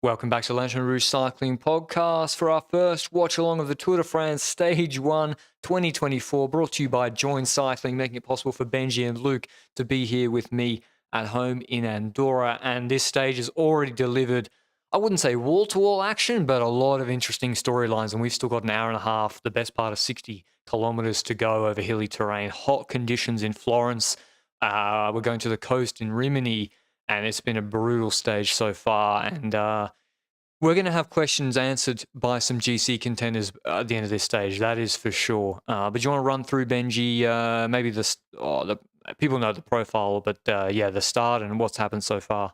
Welcome back to Lanterne Rouge Cycling Podcast for our first watch-along of the Tour de France Stage 1 2024, brought to you by Join Cycling, making it possible for Benji and Luke to be here with me at home in Andorra. And this stage has already delivered, I wouldn't say wall-to-wall action, but a lot of interesting storylines. And we've still got an hour and a half, the best part of 60 kilometers to go over hilly terrain, hot conditions in Florence. We're going to the coast in Rimini, and it's been a brutal stage so far. And we're going to have questions answered by some GC contenders at the end of this stage. That is for sure. But you want to run through, Benji, maybe the people know the profile, but yeah, the start and what's happened so far.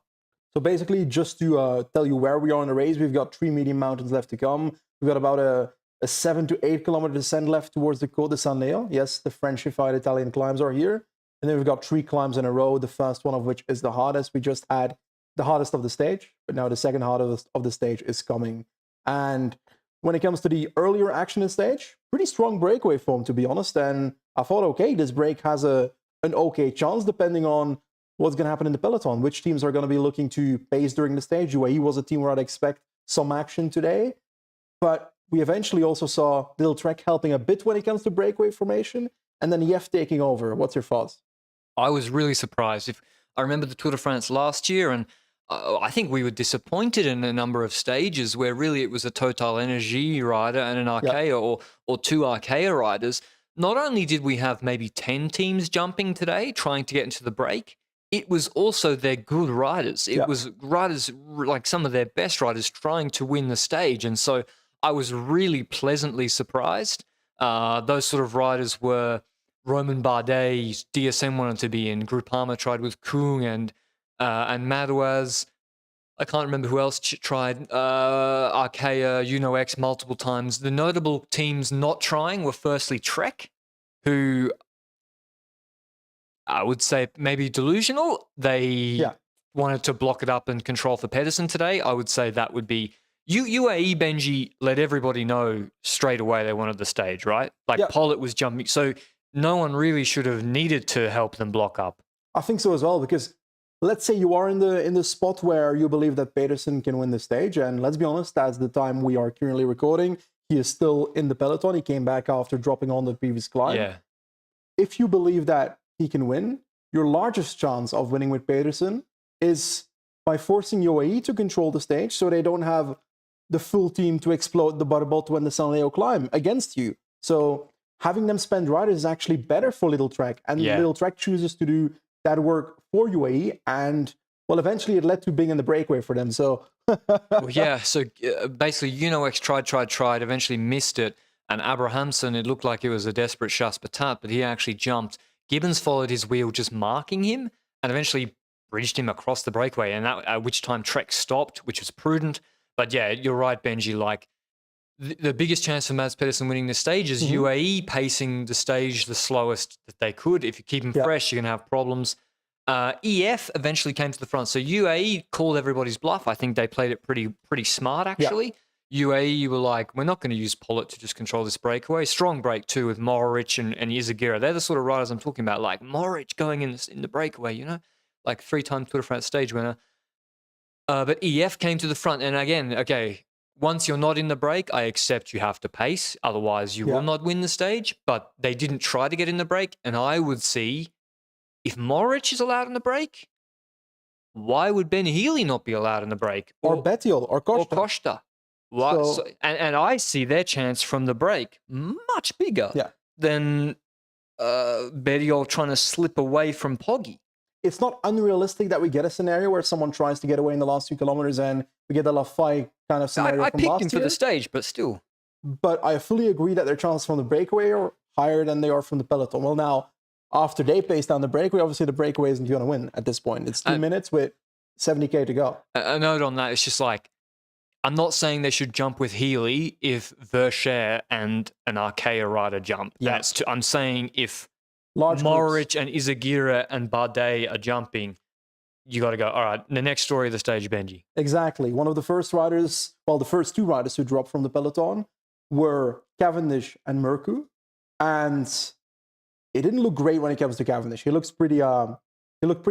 So basically, just to tell you where we are in the race, we've got 3 medium mountains left to come. We've got about a 7 to 8 kilometer descent left towards the Côte de San Leo. Yes, the Frenchified Italian climbs are here. And then we've got 3 climbs in a row, the first one of which is the hardest. We just had the hardest of the stage, but now the second hardest of the stage is coming. And when it comes to the earlier action in stage, pretty strong breakaway form, to be honest. And I thought, okay, this break has an okay chance, depending on what's going to happen in the peloton, which teams are going to be looking to pace during the stage. UAE was a team where I'd expect some action today, but we eventually also saw Little Trek helping a bit when it comes to breakaway formation, and then Yef taking over. What's your thoughts? I was really surprised. If I remember the Tour de France last year, and I think we were disappointed in a number of stages where really it was a Total Energy rider and an Arkea or 2 Arkea riders. Not only did we have maybe 10 teams jumping today trying to get into the break, it was also their good riders. It was riders, like some of their best riders, trying to win the stage. And so I was really pleasantly surprised. Those sort of riders were Roman Bardet. DSM wanted to be in. Groupama tried with Kung and Madouas. I can't remember who else tried. Arkea, UnoX multiple times. The notable teams not trying were firstly Trek, who I would say maybe delusional. They wanted to block it up and control for Pedersen today. I would say that would be UAE. Benji let everybody know straight away they wanted the stage, right? Like Pollitt was jumping. So no one really should have needed to help them block up. I think so as well, because let's say you are in the spot where you believe that Pedersen can win the stage, and let's be honest, that's the time we are currently recording. He is still in the peloton. He came back after dropping on the previous climb. Yeah. If you believe that he can win, your largest chance of winning with Pedersen is by forcing UAE to control the stage so they don't have the full team to explode the Barbotto and the San Leo climb against you. So having them spend riders is actually better for Little Trek, and Little Trek chooses to do that work for UAE, and well, eventually it led to being in the breakaway for them. So so basically UnoX tried, eventually missed it, and Abrahamson, it looked like it was a desperate chasse patate, but he actually jumped. Gibbons followed his wheel, just marking him, and eventually bridged him across the breakaway, and that, at which time Trek stopped, which was prudent. But yeah, you're right, Benji, like the biggest chance for Mads Pedersen winning the stage is UAE pacing the stage the slowest that they could. If you keep him fresh, you're going to have problems. EF eventually came to the front. So UAE called everybody's bluff. I think they played it pretty smart, actually. UAE, you were like, we're not going to use Pollitt to just control this breakaway. Strong break, too, with Mohoric and Izagirre. They're the sort of riders I'm talking about, like Mohoric going in the breakaway, you know? Like 3-time Tour de France stage winner. But EF came to the front. And again, okay, once you're not in the break, I accept you have to pace. Otherwise, you will not win the stage. But they didn't try to get in the break. And I would see, if Mohoric is allowed in the break, why would Ben Healy not be allowed in the break? Or Bettiol, or Costa. Or Costa. And I see their chance from the break much bigger than Bettiol trying to slip away from Poggi. It's not unrealistic that we get a scenario where someone tries to get away in the last 2 kilometers and we get a Lafay kind of scenario I from picked last him for year. the stage, but still. But I fully agree that their chances from the breakaway are higher than they are from the peloton. Well, now, after they pace down the breakaway, obviously the breakaway isn't going to win at this point. It's 2 minutes with 70K to go. A note on that, it's just like, I'm not saying they should jump with Healy if Verscher and an Arkea rider jump. I'm saying if Mohoric and Izagirre and Bardet are jumping, you got to go, all right, the next story of the stage, Benji. Exactly. One of the first riders, well, the first 2 riders who dropped from the peloton were Cavendish and Merku. And it didn't look great when it comes to Cavendish. He looked pretty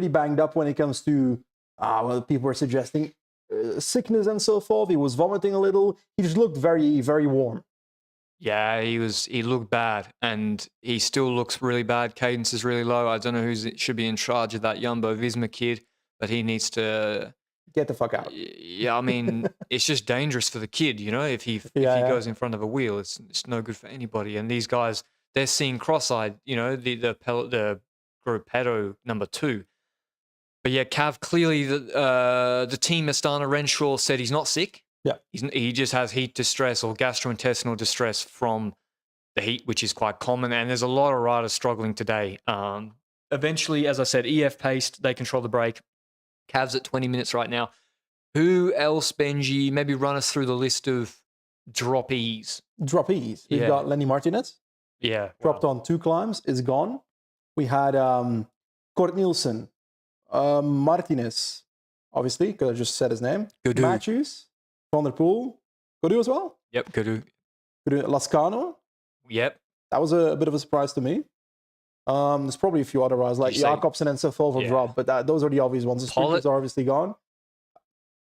banged up when it comes to, well, people were suggesting sickness and so forth. He was vomiting a little. He just looked very, very warm. Yeah, he looked bad, and he still looks really bad. Cadence is really low. I don't know who should be in charge of that Jumbo Visma kid, but he needs to get the fuck out. Yeah, I mean, it's just dangerous for the kid, you know. If he goes in front of a wheel, it's no good for anybody. And these guys, they're seeing cross-eyed, you know, the Gruppetto number 2. But yeah, Cav, clearly the team Astana Renshaw said he's not sick. Yeah. He just has heat distress or gastrointestinal distress from the heat, which is quite common. And there's a lot of riders struggling today. Eventually, as I said, EF paced, they control the break. Cav's at 20 minutes right now. Who else, Benji? Maybe run us through the list of droppies. Droppies. We've got Lenny Martinez. Yeah. Dropped on 2 climbs, is gone. We had Kort Nielsen, Martinez, obviously, because I just said his name. Godu. Matthews, Van der Poel, Godu as well. Yep, Godu. Lascano. Yep. That was a bit of a surprise to me. There's probably a few other riders like Jacobsen and so forth will drop, but those are the obvious ones. The sprinters are obviously gone.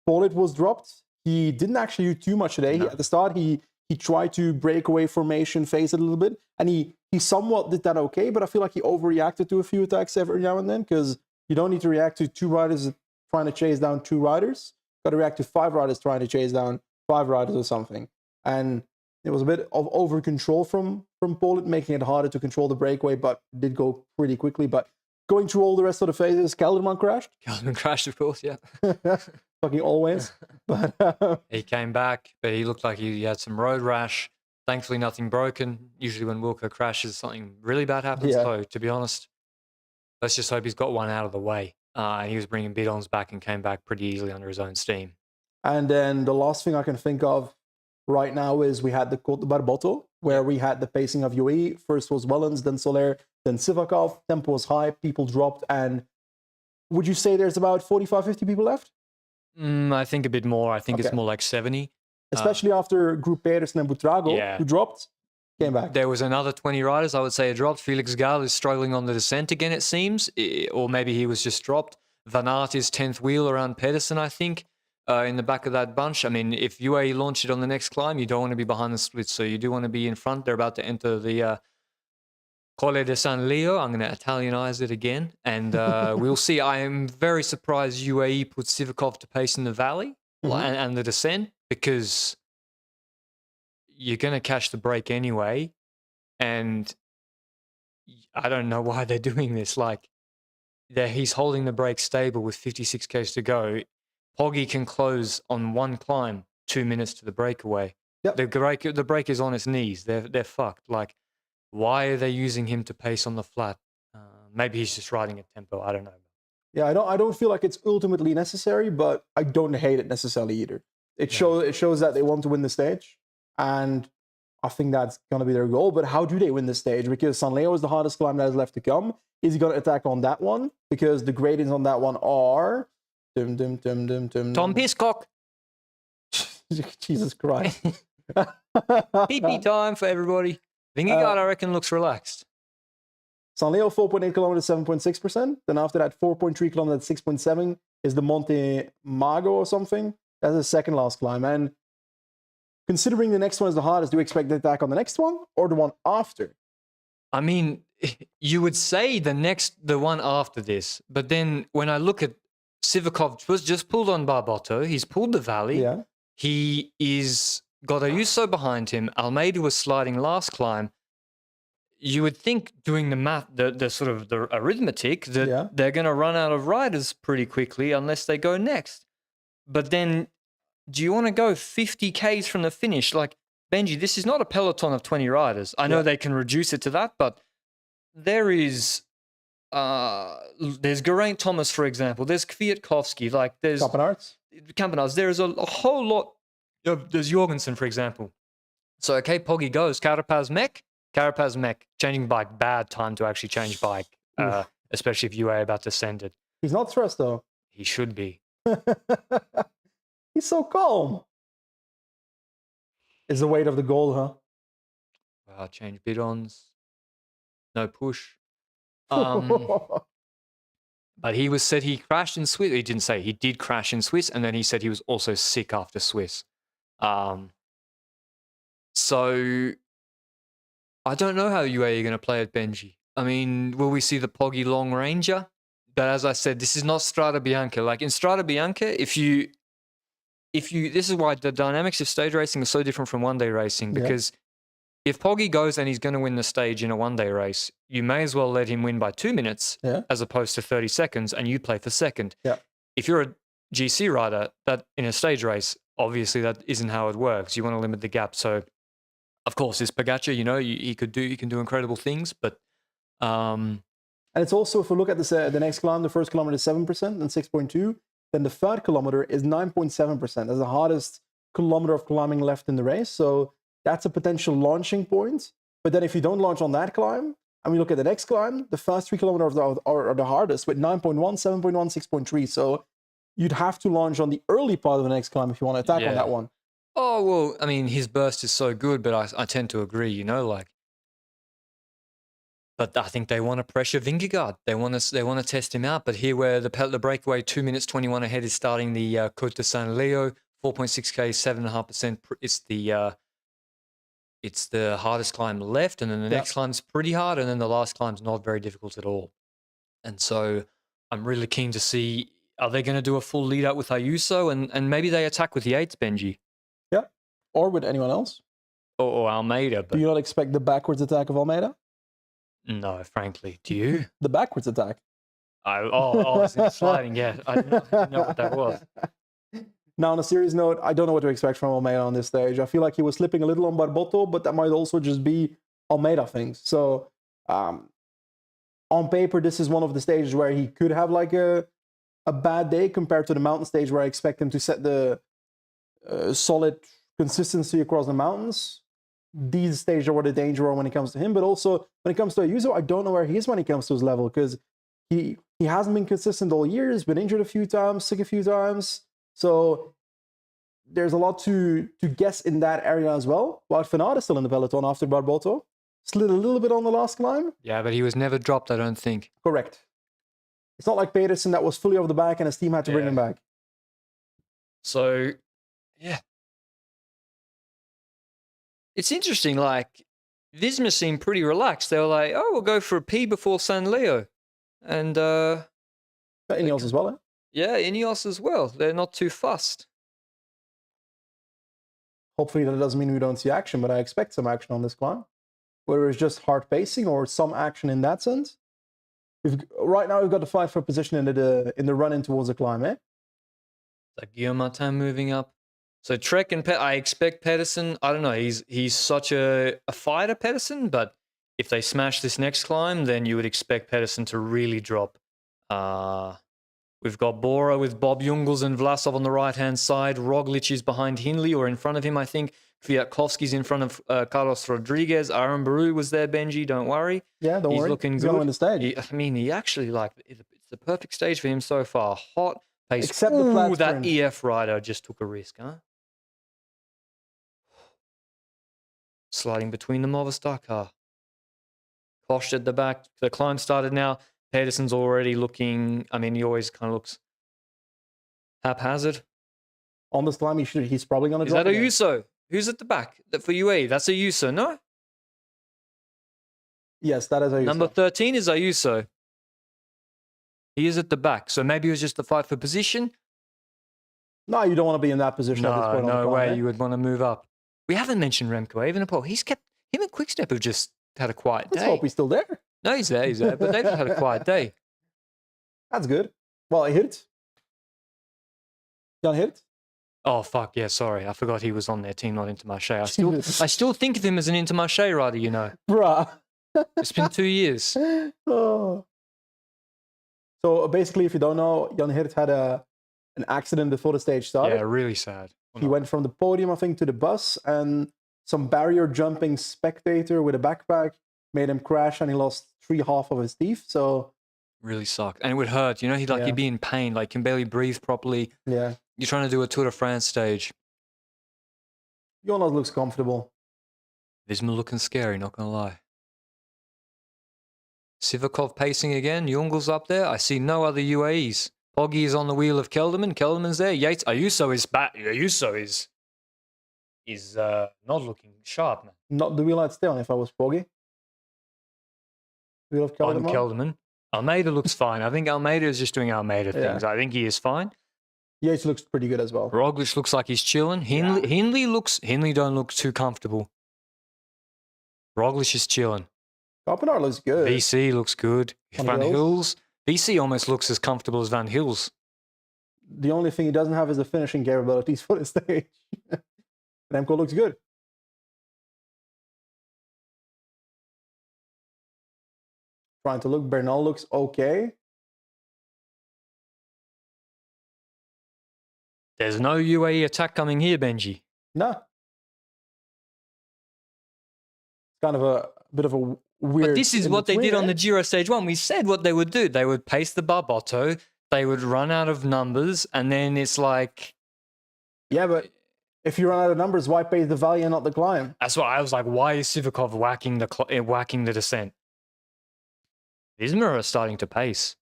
Pollitt was dropped. He didn't actually do too much today. No. At the start, he tried to break away formation, face it a little bit, and he somewhat did that okay, but I feel like he overreacted to a few attacks every now and then, because you don't need to react to 2 riders trying to chase down 2 riders. Got to react to 5 riders trying to chase down 5 riders or something. And it was a bit of over control from Pollitt, making it harder to control the breakaway, but did go pretty quickly. But going through all the rest of the phases, Kelderman crashed. Kelderman crashed, of course, yeah. Fucking always. But he came back, but he looked like he had some road rash. Thankfully, nothing broken. Usually when Wilco crashes, something really bad happens. Yeah. So, to be honest, let's just hope he's got one out of the way. He was bringing bidons back and came back pretty easily under his own steam. And then the last thing I can think of right now is we had the Côte de Barbotto, where we had the pacing of UAE. First was Wellens, then Soler, then Sivakov. Tempo was high, people dropped. And would you say there's about 45, 50 people left? I think a bit more. I think it's more like 70. Especially after Group Pedersen and Butrago, who dropped, came back. There was another 20 riders, I would say, dropped. Felix Gall is struggling on the descent again, it seems. Or maybe he was just dropped. Van Aert is 10th wheel around Pedersen, I think, in the back of that bunch. I mean, if UAE launch it on the next climb, you don't want to be behind the splits, so you do want to be in front. They're about to enter the Colle de San Leo. I'm going to Italianize it again. And we'll see. I am very surprised UAE put Sivakov to pace in the valley and the descent, because you're going to catch the break anyway. And I don't know why they're doing this. Like, he's holding the brake stable with 56 k's to go. Poggy can close on one climb 2 minutes to the breakaway. Yep. The brake is on its knees. They're fucked. Like, why are they using him to pace on the flat? Maybe he's just riding a tempo. I don't know. Yeah, I don't feel like it's ultimately necessary, but I don't hate it necessarily either. It shows that they want to win the stage, and I think that's going to be their goal. But how do they win the stage? Because San Leo is the hardest climb that is left to come. Is he going to attack on that one? Because the gradients on that one are... Tom Piscock. Jesus Christ. Pee-pee time for everybody. Vingegaard, I reckon, looks relaxed. San Leo, 4.8 kilometers, 7.6%. Then after that, 4.3 kilometers, 6.7 is the Monte Mago or something. That's the second last climb. And considering the next one is the hardest, do you expect the attack on the next one or the one after? I mean, you would say the one after this, but then when I look at Sivakov, was just pulled on Barbotto. He's pulled the valley. Yeah. He is got Ayuso behind him. Almeida was sliding last climb. You would think, doing the math, the sort of the arithmetic, that they're going to run out of riders pretty quickly unless they go next. But then, do you want to go 50 Ks from the finish? Like, Benji, this is not a peloton of 20 riders. I know they can reduce it to that, but there's Geraint Thomas, for example. There's Kwiatkowski. Like, there's Campenarts. There's a whole lot. There's Jorgensen, for example. So, okay, Poggy goes. Carapaz Mech, changing bike. Bad time to actually change bike, especially if you are about to send it. He's not stressed, though. He should be. He's so calm. Is the weight of the goal, huh? Change bidons. No push. But he said he crashed in Swiss. He didn't say he did crash in Swiss, and then he said he was also sick after Swiss. So I don't know how UAE are going to play at Benji. I mean, will we see the Poggy Long Ranger? But as I said, this is not Strada Bianca. Like in Strada Bianca, if you, this is why the dynamics of stage racing is so different from one-day racing, because if Poggy goes and he's going to win the stage in a one-day race, you may as well let him win by 2 minutes as opposed to 30 seconds, and you play for second. If you're a GC rider, that in a stage race, obviously that isn't how it works. You want to limit the gap. So, of course, this Pogacar, you know, he can do incredible things, but and it's also, if we look at this, the next climb, the first kilometer is 7% and 6.2. Then the third kilometer is 9.7%. That's the hardest kilometer of climbing left in the race. So that's a potential launching point. But then if you don't launch on that climb, and we look at the next climb, the first 3 kilometers are the hardest with 9.1, 7.1, 6.3. So you'd have to launch on the early part of the next climb if you want to attack on that one. Oh, well, I mean, his burst is so good, but I tend to agree, you know, like. But I think they want to pressure Vingegaard. They want to test him out. But here, where the breakaway 2 minutes 21 ahead is starting the Côte de Saint Leo, 4.6k, 7.5%. It's the hardest climb left, and then the next climb's pretty hard, and then the last climb's not very difficult at all. And so I'm really keen to see, are they going to do a full lead up with Ayuso, and maybe they attack with the 8s, Benji? Yeah, or with anyone else. Or Almeida. But do you not expect the backwards attack of Almeida? No, frankly. Do you? The backwards attack. It's in sliding, yeah. I didn't know what that was. Now, on a serious note, I don't know what to expect from Almeida on this stage. I feel like he was slipping a little on Barbotto, but that might also just be Almeida things. So, on paper, this is one of the stages where he could have like a bad day compared to the mountain stage, where I expect him to set the solid consistency across the mountains. These stages are where the danger are when it comes to him, but also when it comes to Ayuso, I don't know where he is when it comes to his level, because he hasn't been consistent all year. He's been injured a few times, sick a few times. So there's a lot to guess in that area as well. Wout van Aert is still in the peloton after Barbotto. Slid a little bit on the last climb. Yeah, but he was never dropped, I don't think. Correct. It's not like Pedersen that was fully off the back and his team had to bring him back. So, yeah. It's interesting, like, Visma seemed pretty relaxed. They were like, oh, we'll go for a P before San Leo. And, Ineos as well, eh? Yeah, Ineos as well. They're not too fussed. Hopefully that doesn't mean we don't see action, but I expect some action on this climb. Whether it's just hard pacing or some action in that sense. Right now we've got the fight for position in the run-in towards the climb, eh? Like Guillaume Martin moving up. So Trek and I expect Pedersen. I don't know. He's such a fighter, Pedersen. But if they smash this next climb, then you would expect Pedersen to really drop. We've got Bora with Bob Jungels and Vlasov on the right-hand side. Roglic is behind Hindley or in front of him, I think. Kwiatkowski's in front of Carlos Rodriguez. Aaron Baru was there, Benji. Don't worry. Yeah, don't worry. He's looking He's good. going to win the stage. He actually, like, it's the perfect stage for him so far. Hot pace. Except the flat that sprint. EF rider just took a risk, huh? Sliding between the Movistar car. Kosh at the back. The climb started now. Pedersen's already looking, I mean, he always kind of looks haphazard. On this climb, he's probably going to drop. Is that Ayuso? Who's at the back? For UAE, that's Ayuso, no? Yes, that is Ayuso. Number 13 is Ayuso. He is at the back, so maybe it was just the fight for position. No, you don't want to be in that position at this point. No way you would want to move up. We haven't mentioned Remco Evenepoel. Him and Quickstep have just had a quiet day. Let's hope he's still there. No, he's there, but they've had a quiet day. That's good. Well, Hirt. Jan Hirt. Oh, fuck, yeah, sorry. I forgot he was on their team, not Intermarché. I still think of him as an Intermarché rider, you know. Bruh. It's been 2 years. Oh. So basically, if you don't know, Jan Hirt had an accident before the stage started. Yeah, really sad. He went from the podium, I think, to the bus, and some barrier jumping spectator with a backpack made him crash, and he lost 3/2 of his teeth. So really sucked, and it would hurt. You know, he'd be in pain, like can barely breathe properly. Yeah, you're trying to do a Tour de France stage. Jonas looks comfortable. Visma looking scary, not gonna lie. Sivakov pacing again. Jungel's up there. I see no other UAEs. Poggy is on the wheel of Kelderman. Kelderman's there. Yates. Ayuso is back. Ayuso is not looking sharp, man. Not the wheel I'd stay on if I was Poggy. Wheel of On Kelderman. Kelderman. Almeida looks fine. I think Almeida is just doing Almeida things. I think he is fine. Yates looks pretty good as well. Roglic looks like he's chilling. Hindley don't look too comfortable. Roglic is chilling. Carpenter looks good. VC looks good. Van Hills. VC almost looks as comfortable as Van Hills. The only thing he doesn't have is the finishing capabilities for the stage. Remco looks good. Trying to look. Bernal looks okay. There's no UAE attack coming here, Benji. No. It's kind of a bit of a weird. But this is what they did on the Giro Stage 1. We said what they would do. They would pace the Barbotto. They would run out of numbers. And then it's like... Yeah, but if you run out of numbers, why pace the valley and not the climb? That's why I was like, why is Sivakov whacking the descent? Visma are starting to pace.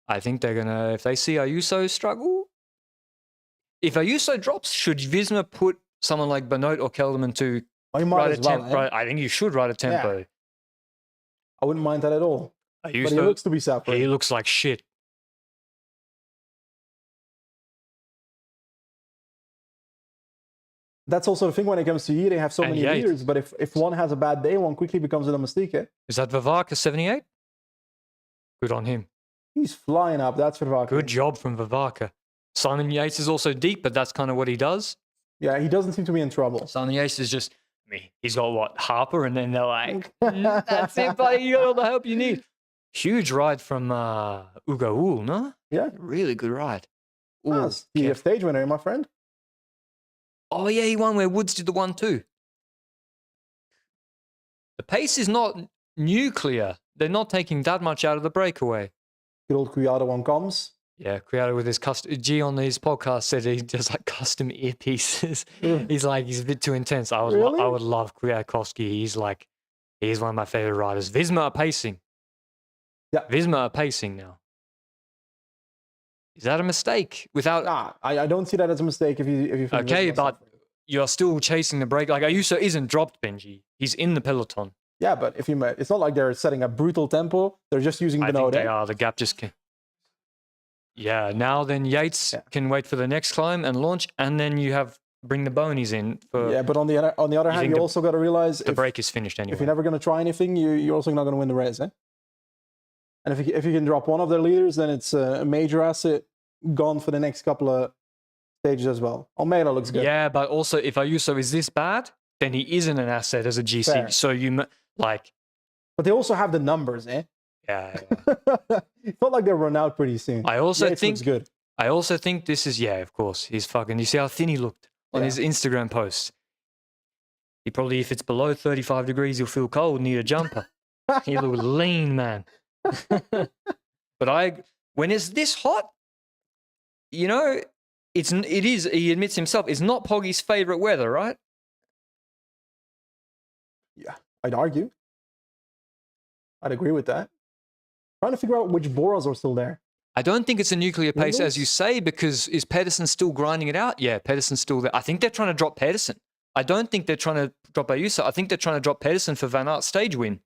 I think they're going to... If they see Ayuso struggle... If Ayuso drops, should Visma put someone like Benoit or Kelderman to ride a tempo? I think you should ride a tempo. Yeah. I wouldn't mind that at all. Ayuso, but he looks to be suffering. He looks like shit. That's also the thing when it comes to they have so many leaders, but if one has a bad day, one quickly becomes a domestique. Is that Vavaka 78? Good on him. He's flying up, that's Vavaka. Good job from Vavaka. Simon Yates is also deep, but that's kind of what he does. Yeah, he doesn't seem to be in trouble. Simon Yates is just, he's got what, Harper, and then they're like, that's it, buddy, you got all the help you need. Huge ride from Ugaul, no? Yeah. Really good ride. That's the stage winner, my friend. Oh, yeah, he won where Woods did the 1-2. The pace is not nuclear. They're not taking that much out of the breakaway. Good old Criado one comes. Yeah, Criado with his G on his podcast said he does like custom earpieces. He's like, he's a bit too intense. I would love Kwiatkowski. He's one of my favorite riders. Visma are pacing. Yeah. Visma are pacing now. Is that a mistake? Nah, I don't see that as a mistake if you okay, but you're still chasing the break. Like Ayuso isn't dropped, Benji. He's in the peloton. Yeah, but it's not like they're setting a brutal tempo. They're just using Benoit. I think they are. The gap just can. Yeah, now then Yates can wait for the next climb and launch, and then you bring the Bonies in. But on the other hand, you also got to realize the break is finished anyway. If you're never going to try anything, you're also not going to win the race. And if you can drop one of their leaders, then it's a major asset gone for the next couple of stages as well. Almeida looks good. Yeah, but also if Ayuso is this bad, then he isn't an asset as a GC. Fair. So But they also have the numbers, eh? Yeah. It's not like they'll run out pretty soon. I also think looks good. I also think this is of course. He's fucking. You see how thin he looked on his Instagram posts. He probably, if it's below 35 degrees, he'll feel cold, need a jumper. He looked lean, man. But when it's this hot, it is. He admits himself, it's not Poggy's favorite weather, right? Yeah, I'd argue. I'd agree with that. Trying to figure out which Boros are still there. I don't think it's a nuclear pace, as you say, because is Pedersen still grinding it out? Yeah, Pedersen's still there. I think they're trying to drop Pedersen. I don't think they're trying to drop Ayuso. I think they're trying to drop Pedersen for Van Aert's stage win.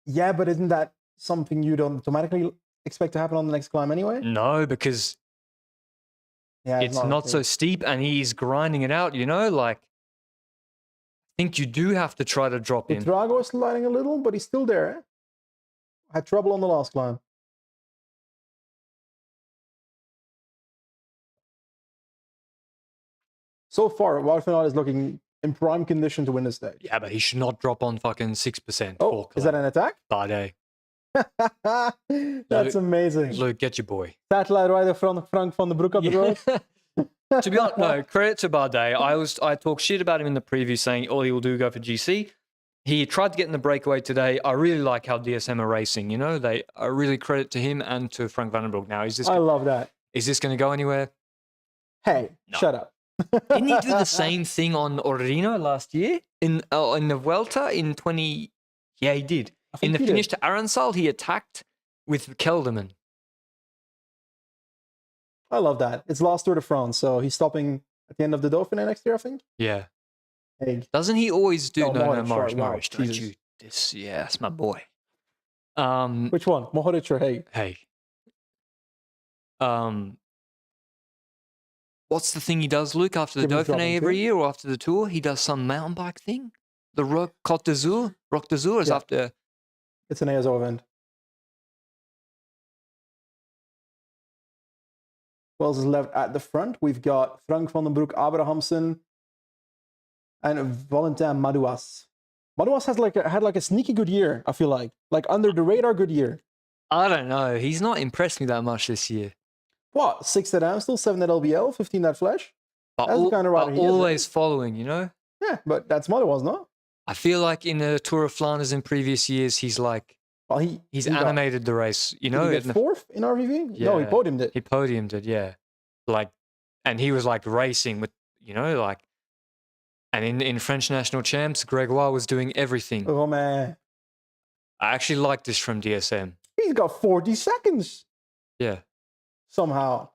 Yeah, but isn't that something you don't automatically expect to happen on the next climb anyway? No, because it's not so steep and he's grinding it out, I think you do have to try to drop him. Drago is sliding a little, but he's still there. Eh? Had trouble on the last climb. So far, Wout van Aert is looking in prime condition to win the stage. Yeah, but he should not drop on fucking 6%. Oh, is that an attack? Bardet. That's amazing. Luke, get your boy. Satellite rider from Frank van den Broek up the road. To be honest, no, credit to Bardet. I talked shit about him in the preview saying all he will do go for GC. He tried to get in the breakaway today. I really like how DSM are racing. I really credit to him and to Frank van den Broek. Now, I love that. Is this going to go anywhere? Hey, shut up. Didn't he do the same thing on Orino last year in the Vuelta in 20? Yeah, he did. I In think the he did. finish to Aransal, he attacked with Kelderman. I love that. It's last Tour de France, so he's stopping at the end of the Dauphiné next year, I think. Yeah. Hey, Doesn't he always do? Oh, No, Mohoric, Morris. sorry, wow, Morris. Don't Jesus. you? This, yeah, that's my boy. which one? Mohoric or Hey? Hey. What's the thing he does, Luke, after the Gibbons Dauphiné dropping every too? year or after the Tour? He does some mountain bike thing. The Côte d'Azur. Roc d'Azur is Yeah. after. It's an ASO event. Who else is left at the front? We've got Frank van den Broek, Abrahamsen, and Valentin Madouas. Madouas has had a sneaky good year, I feel like. Like under the radar good year. I don't know. He's not impressed me that much this year. What? 6th at Amstel, 7th at LBL, 15th at Flash? But, That's the kind of rider he is, always following, you know? Yeah, but that's Madouas, no? I feel like in the Tour of Flanders in previous years, he's like, Well, he's he got- animated the race, you know? Did he get 4th in RVV? No, he Yeah. podiumed it. He podiumed it, yeah. Like, and he was like racing with, you know, like, and in French national champs, Gregoire was doing everything. Oh, man. I actually like this from DSM. He's got 40 seconds Yeah. somehow.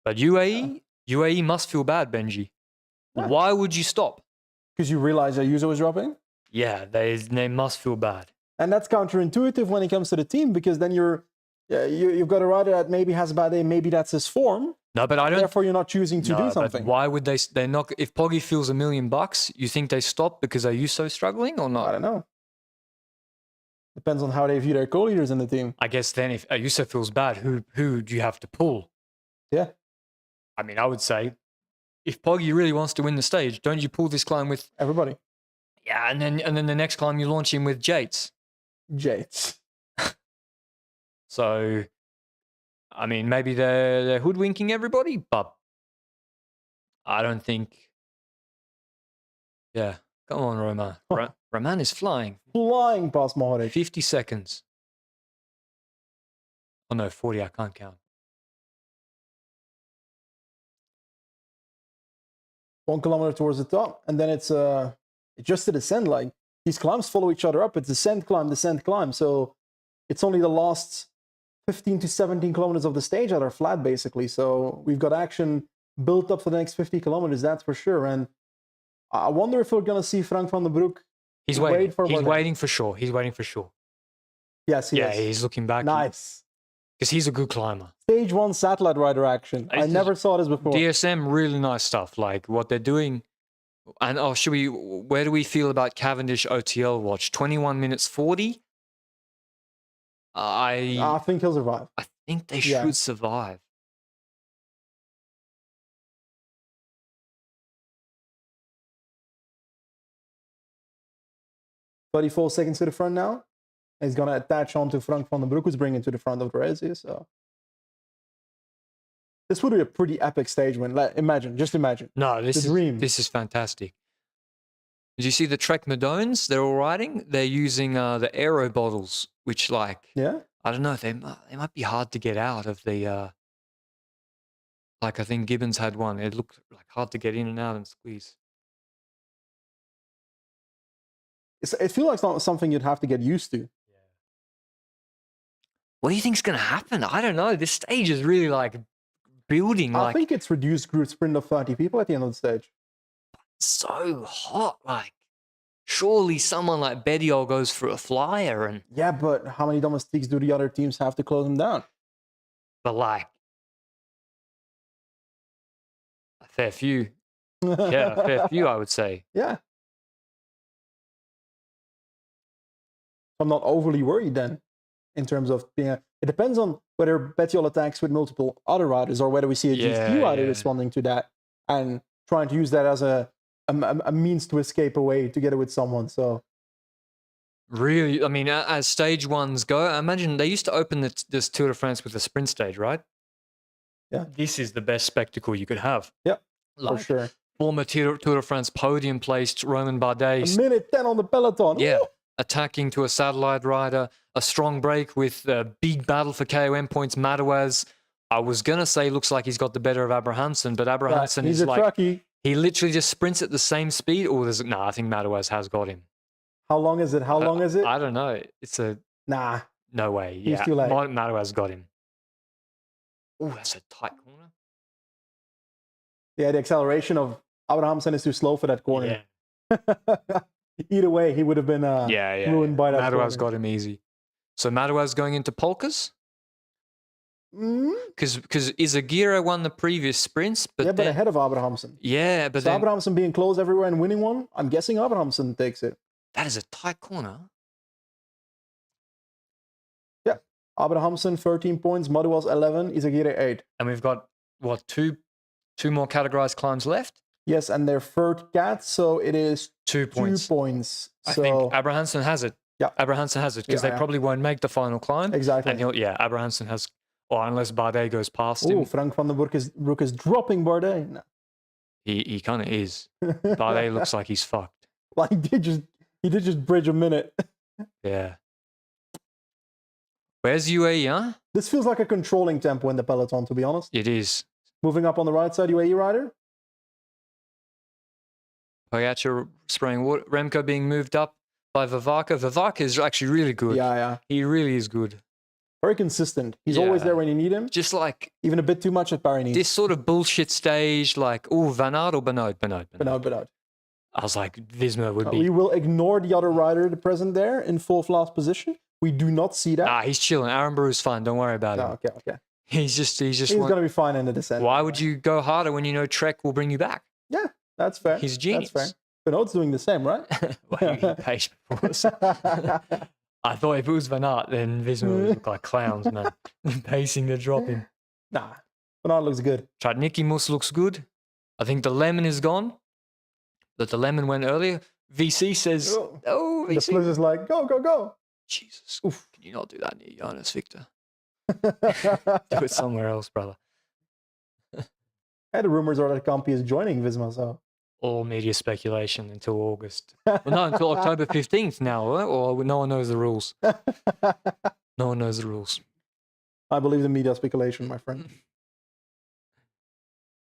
But UAE must feel bad, Benji. Yeah. Why would you stop? Because you realize that Yuzo is dropping? Yeah, they must feel bad. And that's counterintuitive when it comes to the team, because then you've got a rider that maybe has a bad day, maybe that's his form. No, but I don't. Therefore, you're not choosing to No, do but something. why would they? They're not. If Poggy feels $1 million, you think they stop because are you so struggling or I not? don't know. Depends on how they view their co-leaders in the team. I guess then if Ayuso feels bad, who do you have to pull? Yeah. I mean, I would say if Poggy really wants to win the stage, don't you pull this climb with Everybody. yeah, and then the next climb you launch him with Jates. Jates. So, I mean, maybe they're hoodwinking everybody, but I don't think. Yeah, come on, Roman. Roman is flying. Flying past Mohoric. 50 seconds. Oh no, 40. I can't count. 1 kilometer towards the top, and then it's just a descent. Like these climbs follow each other up. It's descent, climb. So it's only the last 15 to 17 kilometers of the stage that are flat, basically. So we've got action built up for the next 50 kilometers, that's for sure. And I wonder if we're gonna see Frank van den Broek. He's wait waiting. for He's what- waiting for sure. He's waiting for sure. Yes, he Yeah, is. he's looking back. Nice. Because he's a good climber. Stage 1 satellite rider action. I It's never saw this before. DSM, really nice stuff. Like what they're doing. And where do we feel about Cavendish OTL watch? 21 minutes 40? I think he'll survive. I think they Yeah. should survive. But he 4 seconds to the front now. He's gonna attach onto Frank van den Broek, who's bringing to the front of the race here. So this would be a pretty epic stage win. Just imagine. No, this dream. is fantastic. Did you see the Trek Madones they're all riding? They're using the aero bottles, which like Yeah. I don't know, they might be hard to get out of the like I think Gibbons had one. It looked like hard to get in and out and squeeze. It feels like not something you'd have to get used to. What do you think's gonna happen? I don't know. This stage is really like building I like think it's reduced group sprint of 30 people at the end of the stage. so hot. Like surely someone like Bediol goes for a flyer and Yeah, but how many domestiques do the other teams have to close them down? but like a fair few. Yeah, a fair few I would say. Yeah. I'm not overly worried then in terms of being it depends on whether Betiol attacks with multiple other riders or whether we see a GC rider responding to that and trying to use that as a means to escape away together with someone. So Really, I mean, as stage ones go, I imagine they used to open this Tour de France with a sprint stage, right? Yeah. This is the best spectacle you could have. Yeah, like, for sure. Former Tour de France podium placed Roman A Bardet. minute 10 on the peloton. Yeah. Woo! Attacking to a satellite rider, a strong break with a big battle for KOM points. Madouas, I was going to say, looks like he's got the better of Abrahamsen, but Abrahamsen he's is a like, trucky. He literally just sprints at the same speed. Or there's I think Madouas has got him. How long is it? How long is it? I don't know. It's a Nah. no way. He's Yeah, too late. Madouas got him. Oh, that's a tight corner. Yeah, the acceleration of Abrahamsen is too slow for that corner. Yeah. Either way, he would have been ruined by that Madouas corner. got him easy. So Madouas going into polkas? Because Izaguirre won the previous sprints, but but ahead of Abrahamsen. Yeah, but So then Abrahamsen being close everywhere and winning one, I'm guessing Abrahamsen takes it. that is a tight corner. Yeah. Abrahamsen 13 points, Madouas 11, Izaguirre 8. And we've got what two more categorized climbs left? Yes, and they're third cat, so it is 2 points. 2 points. I So think Abrahamsen has it. Yeah. Abrahamsen has it because they probably won't make the final climb. exactly. And Abrahamsen has, or unless Bardet goes past him. Oh, Frank van den Broek is dropping Bardet. No. He kind of is. Bardet looks like he's fucked. Well, he did just bridge a minute. Yeah. Where's UAE, huh? This feels like a controlling tempo in the peloton, to be honest. It is. Moving up on the right side, UAE rider. Pogacar spraying water. Remco being moved up by Vavaka. Vavaka is actually really good. Yeah. He really is good. Very consistent. He's always there when you need him. Just like Even a bit too much at Paris-Nice. this sort of bullshit stage, like, Van Aert or Benoit? Benoit. But I was like, Visma would be. we will ignore the other rider present there in fourth last position. We do not see that. He's chilling. Aaron Brew's fine. Don't worry about him. Okay. He's just He's going to be fine in the descent. Why would you go harder when you know Trek will bring you back? Yeah, that's fair. He's a genius. That's fair. Benoit's doing the same, right? Well, he paced before. So. I thought if it was Van Aert, then Visma would look like clowns, man. Pacing to drop him. Nah, Benoit looks good. Tradnicki Mus looks good. I think the lemon is gone. But the lemon went earlier. VC says, VC. The plus is like, go. Jesus. Oof. Can you not do that near Jonas, Victor? Do it somewhere else, brother. The rumors are that Campi is joining Visma, so. All media speculation until August. Well, no, until October 15th now, or no one knows the rules. No one knows the rules. I believe in media speculation, my friend.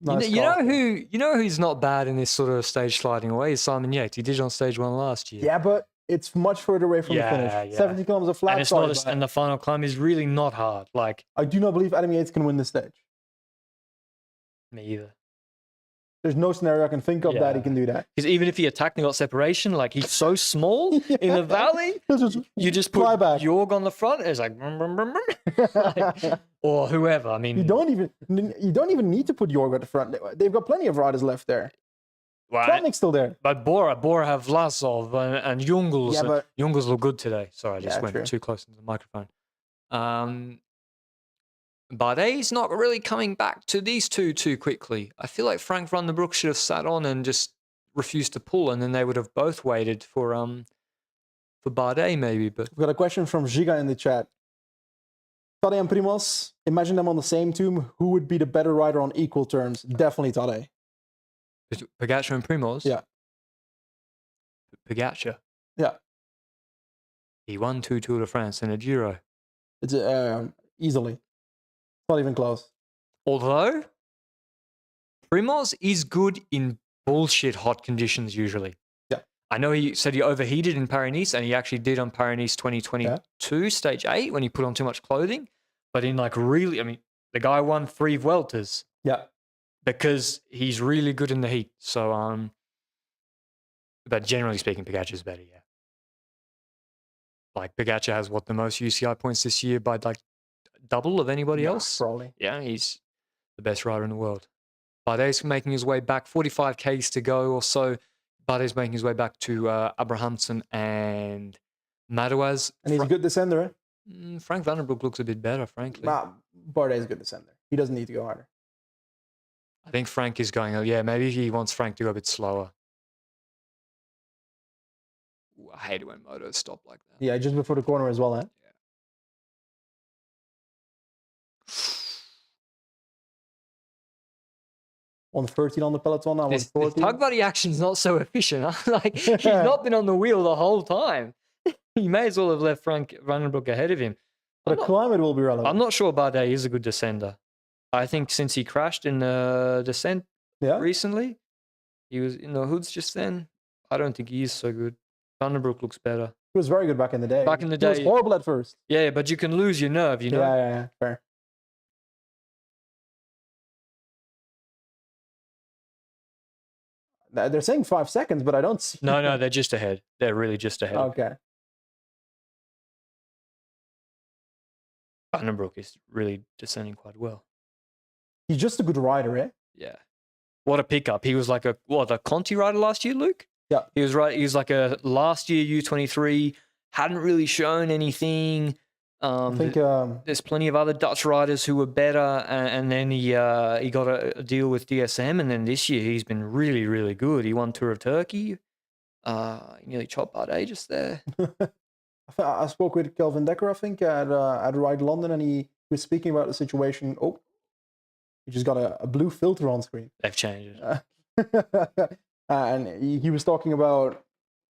Nice you know who's not bad in this sort of stage sliding away is Simon Yates. He did it on stage 1 last year. Yeah, but it's much further away from the finish. 70 kilometers of flat. And it's not, and the final climb is really not hard. Like, I do not believe Adam Yates can win this stage. Me either. There's no scenario I can think of that he can do that. Because even if he attacked and got separation, like he's so small in the valley, you just put Jorg on the front. It's like, like, or whoever. I mean, you don't even need to put Jorg at the front. They've got plenty of riders left there. Well, Tratnik's still there. But Bora have Vlasov and Jungels. Yeah, but Jungels look good today. Sorry, I just went too close to the microphone. Bardet's not really coming back to these two too quickly. I feel like Frank van den Broek should have sat on and just refused to pull, and then they would have both waited for Bardet maybe. But we've got a question from Giga in the chat. Tadej and Primoz, imagine them on the same team. Who would be the better rider on equal terms? Definitely Tadej. Pogacar and Primoz? Yeah. Pogacar? Yeah. He won 2 Tour de France and a Giro. It's easily. Not even close. Although, Primoz is good in bullshit hot conditions usually. Yeah. I know he said he overheated in Paris-Nice, and he actually did on Paris-Nice 2022, stage 8, when he put on too much clothing. But in like really, I mean, the guy won 3 Vueltas. Yeah. Because he's really good in the heat. So, but generally speaking, Pogacar's better, yeah. Like, Pogacar has, the most UCI points this year by, like, double of anybody else? Probably. Yeah, he's the best rider in the world. Bardet's making his way back, 45 Ks to go or so. Bardet's making his way back to Abrahamsen and Madouas. And he's a good descender, eh? Frank van den Broek looks a bit better, frankly. Bardet's a good descender. He doesn't need to go harder. I think Frank is going, maybe he wants Frank to go a bit slower. Ooh, I hate it when motos stop like that. Yeah, just before the corner as well, eh? On 13 on the peloton, now on 14. This tug buddy action's not so efficient. Huh? Like, he's not been on the wheel the whole time. He may as well have left Frank van den Broek ahead of him. But the climate will be relevant. I'm not sure Bardet is a good descender. I think since he crashed in the descent recently, He was in the hoods just then. I don't think he is so good. Vandenbroek looks better. He was very good back in the day. Back in the He was day- horrible at first. Yeah, but you can lose your nerve, you know? Yeah, fair. They're saying 5 seconds, but I don't see. No, they're just ahead. They're really just ahead. Okay. Vandenbroek is really descending quite well. He's just a good rider, eh? Yeah. What a pickup. He was like a Conti rider last year, Luke? Yeah. He was right. He was like a last year U23, hadn't really shown anything. I think There's plenty of other Dutch riders who were better, and then he got a deal with DSM, and then this year he's been really, really good. He won Tour of Turkey. He nearly chopped Bardet just there. I spoke with Kelvin Decker, I think, at Ride London, and he was speaking about the situation. Oh, he just got a blue filter on screen. They've changed it. And he was talking about,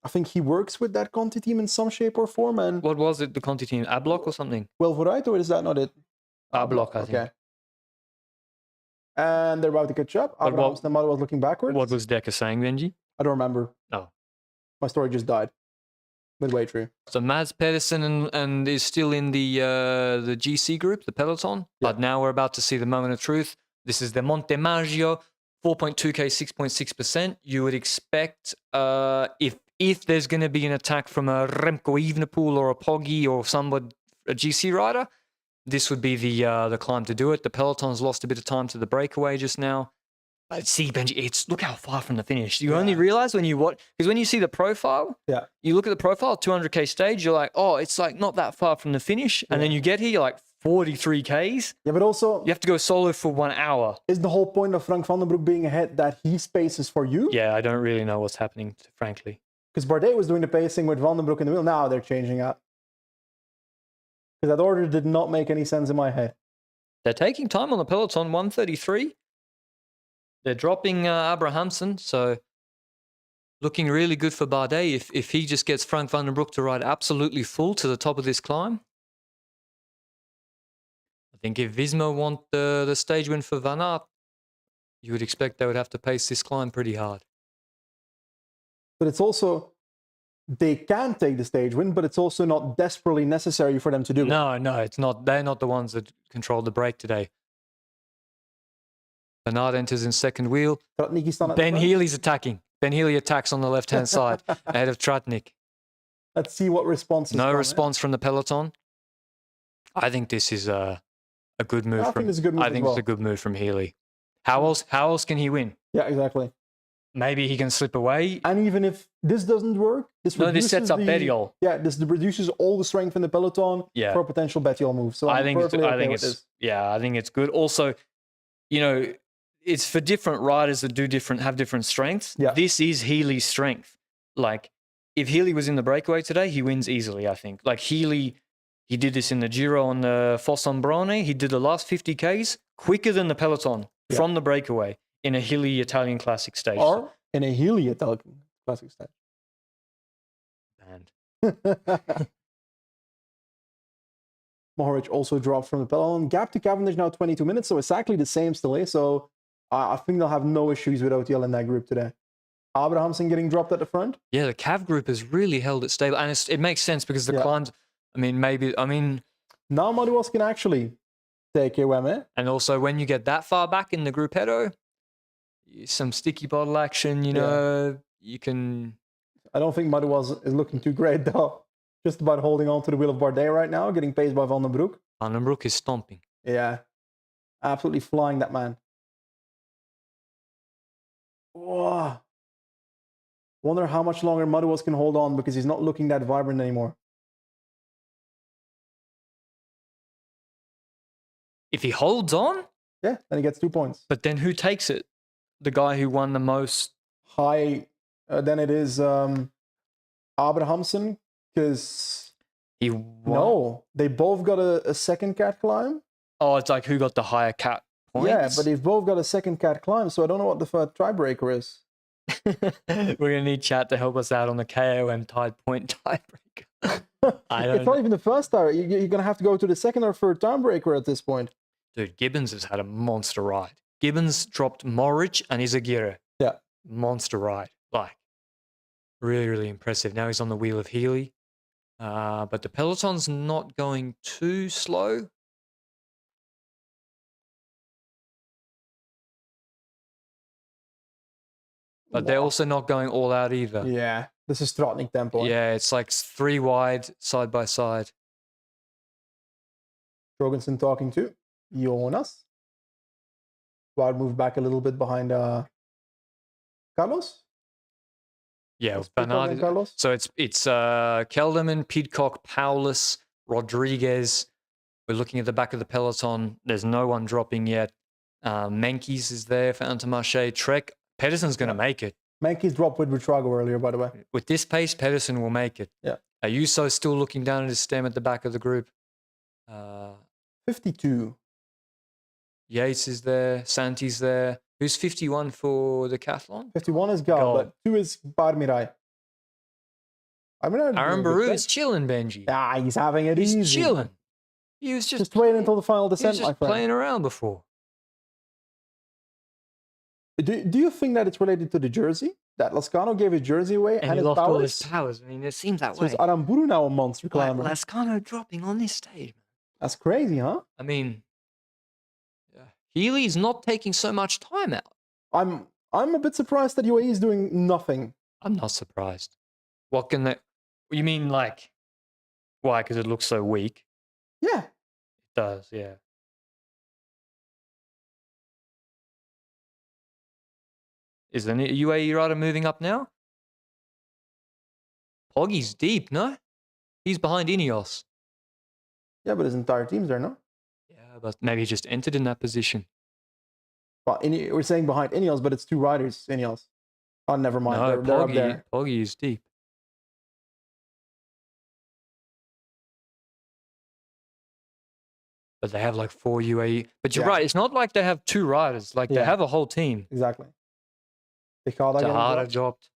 I think he works with that Conti team in some shape or form. And What was it, the Conti team? Ablock or something? well, right, or is that not it? Ablock, I think. Okay. And they're about to catch up. But what- The mother was looking backwards. What was Decker saying, Benji? I don't remember. Oh. My story just died midway through. So Mads Pedersen and is still in the GC group, the peloton. Yeah. But now we're about to see the moment of truth. This is the Monte Maggio, 4.2k, 6.6%. You would expect if there's going to be an attack from a Remco Evenepoel or a Poggi or a GC rider, this would be the climb to do it. The peloton's lost a bit of time to the breakaway just now. But see, Benji, look how far from the finish. You only realize when you watch, because when you see the profile, you look at the profile, 200k stage, you're like, oh, it's like not that far from the finish. And then you get here, you're like 43Ks. Yeah, but also, You have to go solo for 1 hour. is the whole point of Frank van den Broek being ahead that he spaces for you? Yeah, I don't really know what's happening, frankly. Because Bardet was doing the pacing with Van den Broek in the wheel. Now they're changing up. Because that order did not make any sense in my head. They're taking time on the peloton, 133. They're dropping Abrahamsen, so looking really good for Bardet if he just gets Frank van den Broek to ride absolutely full to the top of this climb. I think if Visma want the stage win for Van Aert, you would expect they would have to pace this climb pretty hard. But it's also, they can take the stage win, but it's also not desperately necessary for them to do it. No, it's not. They're not the ones that controlled the break today. Van Aert enters in second wheel. Ben Healy's attacking. Ben Healy attacks on the left-hand side ahead of Tratnik. Let's see what response is. No response from the peloton. I think this is a good move. I think it's a good move. I think it's a good move from Healy. How else can he win? Yeah, exactly. Maybe he can slip away. And even if this doesn't work, this sets up Bettiol. Yeah, this reduces all the strength in the peloton for a potential Bettiol move. So I think it's good. Also, it's for different riders that have different strengths. Yeah. This is Healy's strength. Like, if Healy was in the breakaway today, he wins easily, I think. Like, Healy, he did this in the Giro on the Fossombrone. He did the last 50Ks quicker than the peloton from the breakaway in a Healy Italian Classic stage. Or in a Healy Italian Classic stage. Banned. Mohoric also dropped from the peloton. Gap to Cavendish now 22 minutes, so exactly the same still. So I think they'll have no issues with OTL in that group today. Abrahamsen getting dropped at the front. Yeah, the Cav group has really held it stable. And it makes sense because the climbs, now Madouas can actually take AWM. And also when you get that far back in the Gruppetto, some sticky bottle action, you can... I don't think Madouas is looking too great though. Just about holding on to the wheel of Bardet right now, getting paced by Van den Broek. Van den Broek is stomping. Yeah, absolutely flying that man. Whoa. Wonder how much longer Madouas can hold on because he's not looking that vibrant anymore. If he holds on? Yeah, then he gets 2 points. But then who takes it? The guy who won the most? High, then it is Abrahamsen, because... He won? No, they both got a second cat climb. Oh, it's like who got the higher cat points? Yeah, but they've both got a second cat climb, so I don't know what the tiebreaker is. We're going to need chat to help us out on the KOM point tiebreaker. It's not even the first tie. You're going to have to go to the second or third tiebreaker at this point. Dude, Gibbons has had a monster ride. Gibbons dropped Mohoric and Izagirre. Yeah. monster ride. Like, really, really impressive. Now he's on the wheel of Healy. But the peloton's not going too slow. But they're Wow. also not going all out either. Yeah, this is Trotnik tempo. Yeah, it's like 3 wide, side by side. Jorgensen talking to Jonas. Wout moved back a little bit behind Carlos. Yeah, Yes, with Bernard. and Carlos. So it's Kelderman, Pidcock, Paulus, Rodriguez. We're looking at the back of the peloton. There's no one dropping yet. Menkes is there for Intermarché. Trek. Pedersen's going to make it. Menkes dropped with Buitrago earlier, by the way. With this pace, Pedersen will make it. Yeah. Ayuso still looking down at his stem at the back of the group. 52. Yates is there. Santi's there. Who's 51 for the decathlon? 51 is Gal, but 2 is Barmirai. Aaron Baru is chilling, Benji. Ah, he's having it easy. He's chilling. He was just waiting until the final he was descent, my just friend. playing around before. Do you think that it's related to the jersey? That Lascano gave his jersey away and he his lost powers? all his powers. I mean, it seems that So way. is Aramburu now a monster climber? Lascano dropping on this stage. That's crazy, huh? I mean, Healy's not taking so much time out. I'm a bit surprised that UAE is doing nothing. I'm not surprised. What can they... You mean like... Why? Because it looks so weak? Yeah. It does, yeah. Is the UAE rider moving up now? Poggy's deep, no? He's behind Ineos. Yeah, but his entire team's there, no? Yeah, but maybe he just entered in that position. Well, we're saying behind Ineos, but it's 2 riders, Ineos. Oh, never mind. No, They're up there. Poggy is deep. But they have like 4 UAE. But you're right, it's not like they have 2 riders. Like they have a whole team. Exactly. Tejada dropped.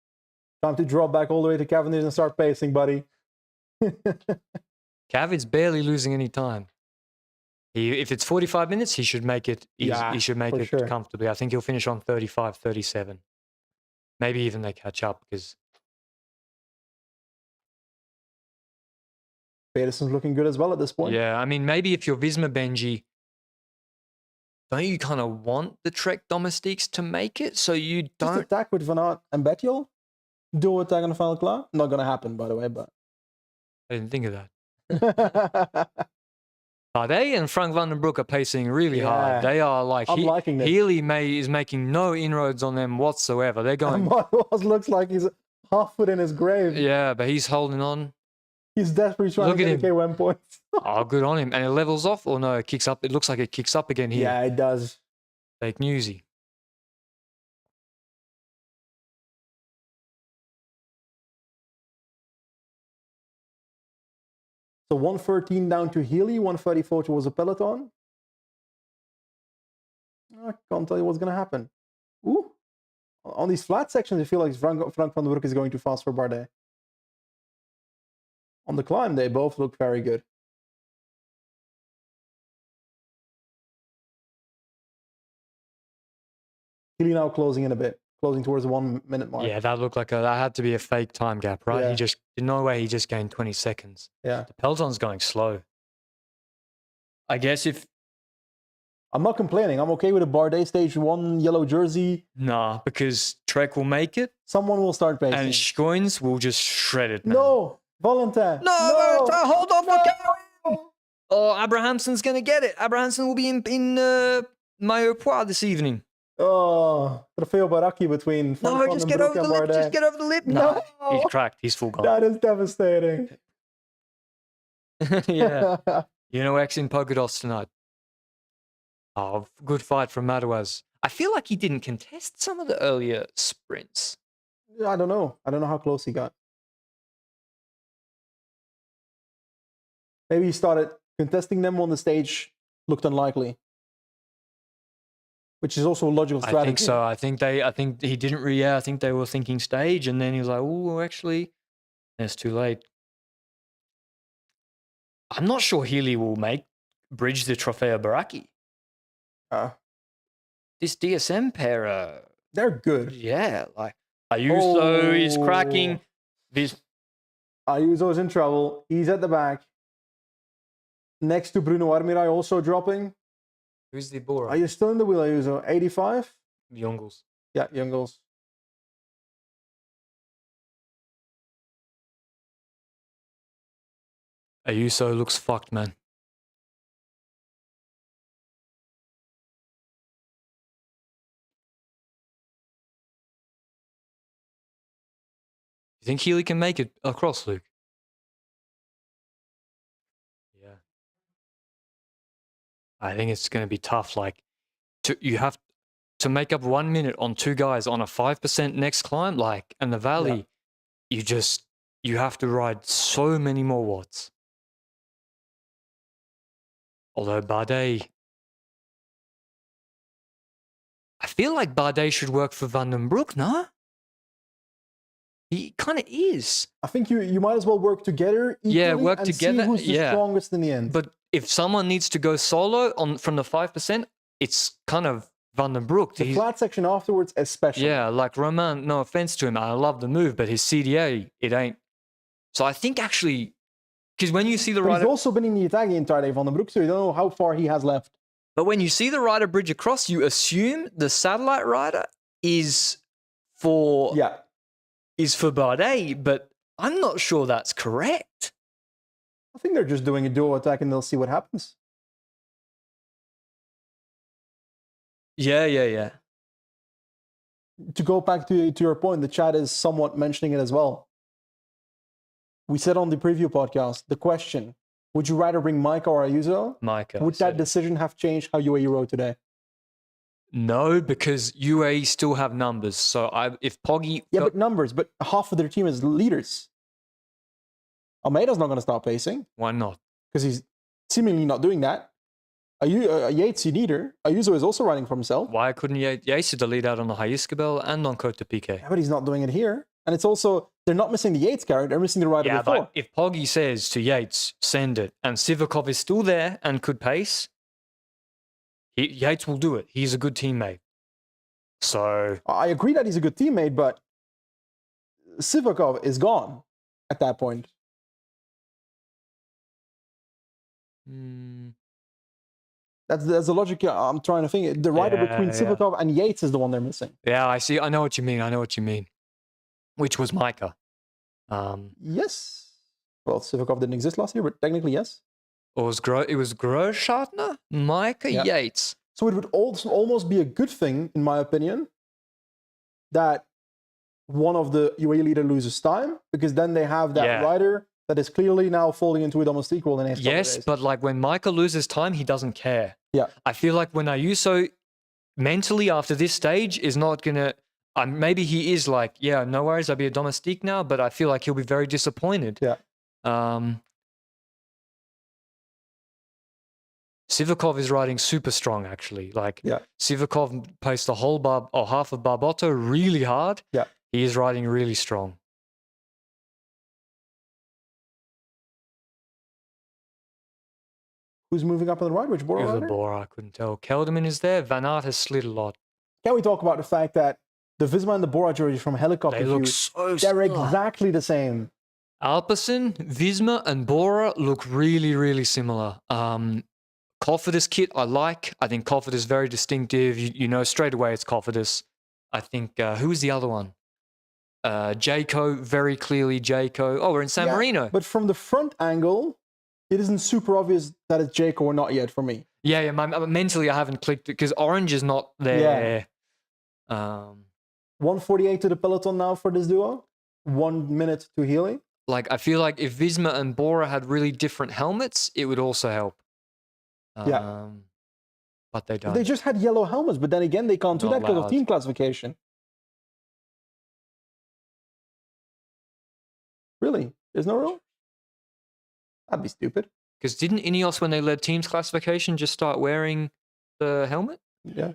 Time to drop back all the way to Cavendish and start pacing, buddy. Cav is barely losing any time. If it's 45 minutes, he should make it. He should make it comfortably. I think he'll finish on 35, 37. Maybe even they catch up because Pedersen's looking good as well at this point. Yeah, I mean, maybe if you're Visma Benji, don't you kind of want the Trek Domestiques to make it so you don't... Just attack with Van Aert and Bettiol? Duo attack on the final claw? Not going to happen, by the way, but... I didn't think of that. They and Frank van den Broek are pacing really hard. They are like... I'm liking this. Healy is making no inroads on them whatsoever. They're going... It looks like he's half foot in his grave. Yeah, but he's holding on. He's desperately trying to get the K1 points. Oh, good on him. And it levels off or no, it kicks up. It looks like it kicks up again here. Yeah, it does. Fake newsy. So 113 down to Healy, 134 towards the peloton. I can't tell you what's going to happen. Ooh. On these flat sections, I feel like Frank van den Broek is going too fast for Bardet. On the climb, they both look very good. Healy now closing in a bit, closing towards the 1 minute mark. Yeah, that looked like that had to be a fake time gap, right? Yeah. No way he just gained 20 seconds. Yeah. The peloton's going slow. I guess if... I'm not complaining. I'm okay with a Bardet stage 1 yellow jersey. Nah, because Trek will make it. Someone will start pacing. And Schoens will just shred it, man. No! Valentin! No! Hold on for Gary! Oh, Abrahamson's going to get it. Abrahamson will be in Maillot Poix this evening. Oh, Trofeo Baraki between Frank van den Broek and Bardet. Just get over the lip. No, he's cracked. He's full gone. That is devastating. Yeah. X in polka dots tonight. Oh, good fight from Madouas. I feel like he didn't contest some of the earlier sprints. I don't know. I don't know how close he got. Maybe he started contesting them on the stage. Looked unlikely. Which is also a logical strategy. I think so. I think he didn't I think they were thinking stage, and then he was like, "Oh, actually, it's too late." I'm not sure Healy will bridge the Trofeo Baraki. This DSM pair are They're good. Yeah, like Ayuso is cracking. This Ayuso's in trouble. He's at the back. Next to Bruno Armirai, also dropping. who's the Bora? Are you still in the wheel, Ayuso? 85? Youngles. Yeah, Youngles. Ayuso looks fucked, man. You think Healy can make it across, Luke? Yeah. I think it's going to be tough. Like, you have to make up 1 minute on 2 guys on a 5% next climb, like, and the valley, you have to ride so many more watts. Although Bardet, I feel like Bardet should work for Van den Broek, no? He kind of is. I think you might as well work together equally work and together, see who's the strongest in the end. But if someone needs to go solo from the 5%, it's kind of Van den Broek. The flat section afterwards, especially. Yeah, like Romain, no offense to him, I love the move, but his CDA, it ain't. So I think actually, because when you see the rider... He's also been in the attack the entire day, Van den Broek, so you don't know how far he has left. But when you see the rider bridge across, you assume the satellite rider is for... Yeah. Is for Bardet, but I'm not sure that's correct. I think they're just doing a duo attack and they'll see what happens. Yeah. To go back to your point, the chat is somewhat mentioning it as well. We said on the preview podcast, the question, would you rather bring Micah or Ayuso? Micah. Would that decision have changed how UAE rode today? No, because UAE still have numbers. So if Poggy... Yeah, but numbers. But half of their team is leaders. Almeida's not going to start pacing. Why not? Because he's seemingly not doing that. Yates, neither. Ayuso is also riding for himself. Why couldn't Yates the lead out on the Highescabel and on Côte de Piquet? Yeah, but he's not doing it here. And it's also, they're not missing the Yates character, they're missing the rider before. But if Poggy says to Yates, send it, and Sivakov is still there and could pace, Yates will do it. He's a good teammate. So... I agree that he's a good teammate, but Sivakov is gone at that point. That's the logic I'm trying to think. The rider between Sivakov and Yates is the one they're missing. Yeah, I see. I know what you mean. Which was Micah. Yes. Well, Sivakov didn't exist last year, but technically, yes. It was Großschartner, Micah, Yates. So it would also almost be a good thing, in my opinion, that one of the UAE leader loses time, because then they have that rider that is clearly now falling into a almost equal in the next couple of days. But like when Micah loses time, he doesn't care. Yeah. I feel like when Ayuso mentally after this stage is not going to... maybe he is like, yeah, no worries, I'll be a domestique now, but I feel like he'll be very disappointed. Yeah. Sivakov is riding super strong, actually. Like, Sivakov paced the whole half of Barbotto really hard. Yeah. He is riding really strong. Who's moving up on the right? Which Bora rider? The Bora, I couldn't tell. Kelderman is there. Van Aert has slid a lot. Can we talk about the fact that the Visma and the Bora jerseys from helicopter they view, look so they're exactly the same. Alpecin, Visma, and Bora look really, really similar. Cofidis kit, I like. I think Cofidis is very distinctive. You know straight away it's Cofidis. I think, who was the other one? Jayco, very clearly Jayco. Oh, we're in San Marino. But from the front angle, it isn't super obvious that it's Jayco or not yet for me. Yeah, mentally I haven't clicked it because orange is not there. 148 to the peloton now for this duo. 1 minute to Healy. Like, I feel like if Visma and Bora had really different helmets, it would also help. But they don't. They just had yellow helmets, but then again, they can't do that because of team classification. Really? There's no rule? That'd be stupid. Because didn't Ineos, when they led teams classification, just start wearing the helmet? Yeah.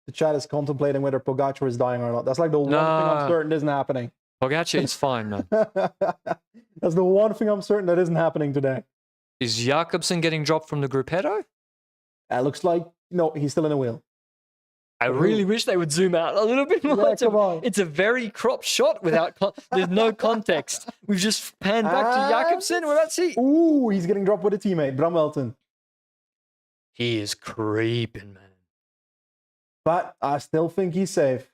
The chat is contemplating whether Pogacar is dying or not. That's like the one thing I'm certain isn't happening. Pogacar is fine, man. That's the one thing I'm certain that isn't happening today. Is Jakobsen getting dropped from the Gruppetto? Looks like, no, he's still in the wheel. I really wish they would zoom out a little bit more. Yeah, come on. It's a very cropped shot without there's no context. We've just panned back to Jakobsen. Well, that's it. Ooh, he's getting dropped with a teammate, Bram Welton. He is creeping, man. But I still think he's safe.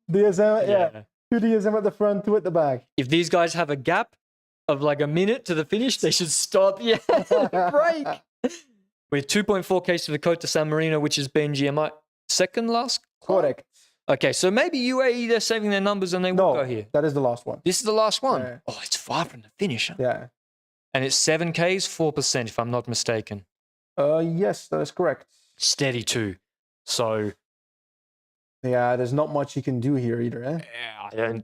DSM, yeah. 2 DSM at the front, 2 at the back. If these guys have a gap of like a minute to the finish, they should stop. Yeah, break. We're 2.4Ks to the Côte de San Marino, which is Benji. Am I second last? Correct. Okay, so maybe UAE, they're saving their numbers and they won't go here. That is the last one. This is the last one. Yeah. Oh, it's far from the finish. Huh? Yeah. And it's 7Ks, 4%, if I'm not mistaken. Yes, that is correct. Steady too. So yeah, there's not much you can do here either, eh? yeah,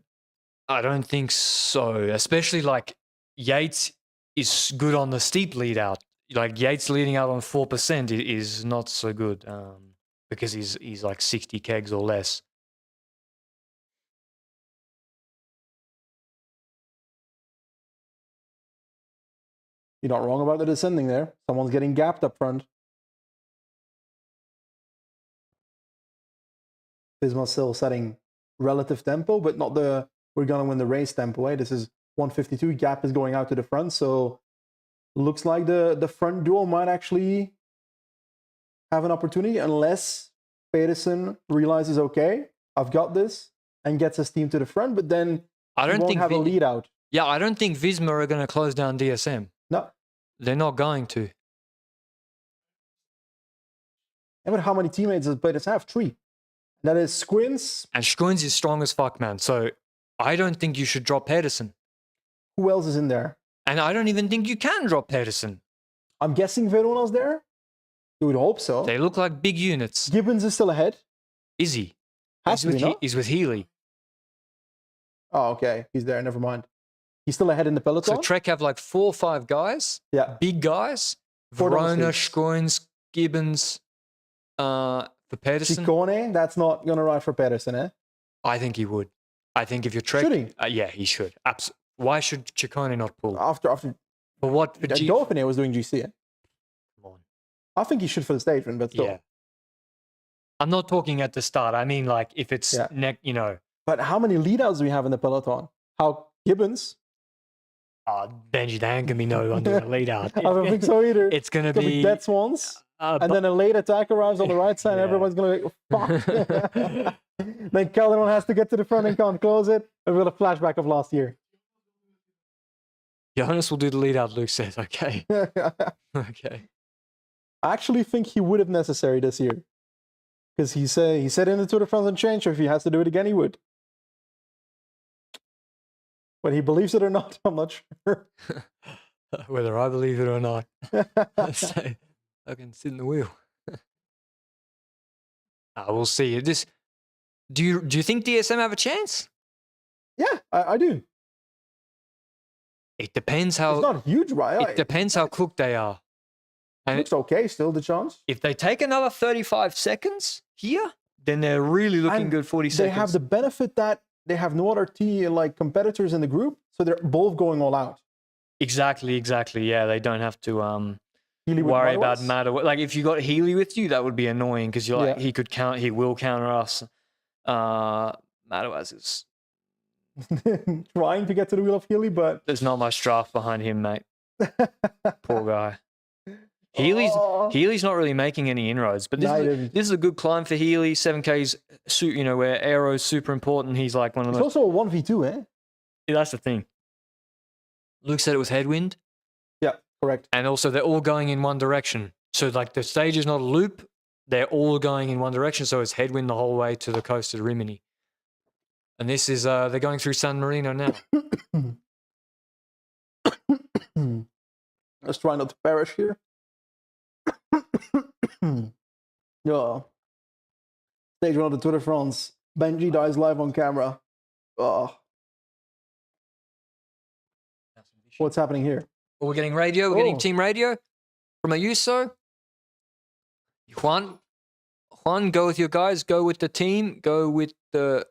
I don't think so. Especially like Yates is good on the steep lead out. Like Yates leading out on 4% is not so good because he's like 60 kegs or less. You're not wrong about the descending there. Someone's getting gapped up front. Visma still setting relative tempo, but not the we're gonna win the race tempo. Eh? This is 152. Gap is going out to the front, so looks like the front duo might actually have an opportunity unless Pedersen realizes, okay, I've got this, and gets his team to the front, but then I don't think have a lead out. Yeah, I don't think Visma are going to close down DSM. No. They're not going to. Yeah, but how many teammates does Pedersen have? 3. That is Squins. And Squins is strong as fuck, man. So I don't think you should drop Pedersen. Who else is in there? And I don't even think you can drop Pedersen. I'm guessing Verona's there. You would hope so. They look like big units. Gibbons is still ahead. Is he? Has to be, no? He's with Healy. Oh, okay. He's there. Never mind. He's still ahead in the peloton. So Trek have like 4 or 5 guys. Yeah. Big guys. 4 Verona, domestics. Scoins, Gibbons, for Pedersen. Ciccone, that's not going to ride for Pedersen, eh? I think he would. I think if you're Trek... Should he? Yeah, he should. Why should Ciccone not pull? After For what? For Dauphiné was doing GC, eh? Come on. I think he should for the stage run, but still. Yeah. I'm not talking at the start. I mean, like, if it's you know. But how many lead-outs do we have in the peloton? How Gibbons? Benji, there ain't going to be no one doing a lead out. I don't think so either. It's going to be dead swans. And then a late attack arrives on the right side, and everyone's going to be like, fuck. Then Calderon has to get to the front and can't close it. And we've got a flashback of last year. Johannes will do the lead out, Luke says. Okay. Okay. I actually think he would have necessary this year. Because he said in the Tour de France Unchanged, if he has to do it again, he would. Whether he believes it or not, I'm not sure. Whether I believe it or not. I can sit in the wheel. We'll see. Do you think DSM have a chance? Yeah, I do. It depends how... It's not huge, right? It depends how cooked they are. And it's okay, still the chance. If they take another 35 seconds here, then they're really looking good 40 seconds. They have the benefit that they have no other competitors in the group, so they're both going all out. Exactly. Yeah, they don't have to worry about matter. Like if you got Healy with you, that would be annoying because you're like he will counter us. Madouas is trying to get to the wheel of Healy, but there's not much draft behind him, mate. Poor guy. Healy's not really making any inroads, but this is a good climb for Healy. 7K's, where aero's super important. He's like one of those. It's also a 1v2, eh? Yeah, that's the thing. Luke said it was headwind. Yeah, correct. And also they're all going in one direction. So like the stage is not a loop. They're all going in one direction. So it's headwind the whole way to the coast of Rimini. And this is, they're going through San Marino now. Let's try not to perish here. Yeah. Stage 1 of the Tour de France. Benji dies live on camera. Oh. What's happening here? Well, we're getting radio. We're getting team radio from Ayuso. Juan, go with your guys. Go with the team. Go with the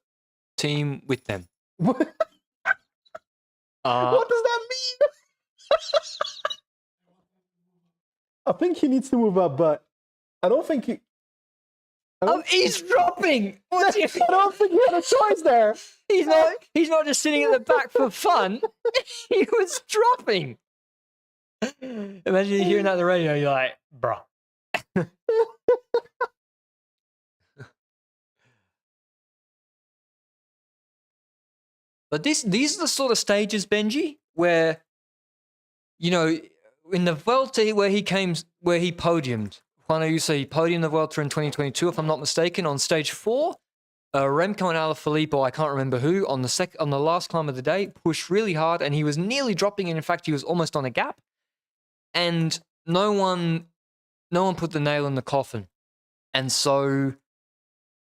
team with them. What does that mean? I think he needs to move up, but I don't think he... Oh, he's dropping. What do you I don't think he had a choice there. He's not just sitting at the back for fun. He was dropping. Imagine hearing that on the radio. You're like, bruh. But these are the sort of stages, Benji, where, you know, in the Vuelta where he podiumed. Juan Ayuso, he podiumed the Vuelta in 2022, if I'm not mistaken, on stage 4. Remco and Alaphilippe, I can't remember who, on the last climb of the day, pushed really hard, and he was nearly dropping, and in fact, he was almost on a gap. And no one put the nail in the coffin. And so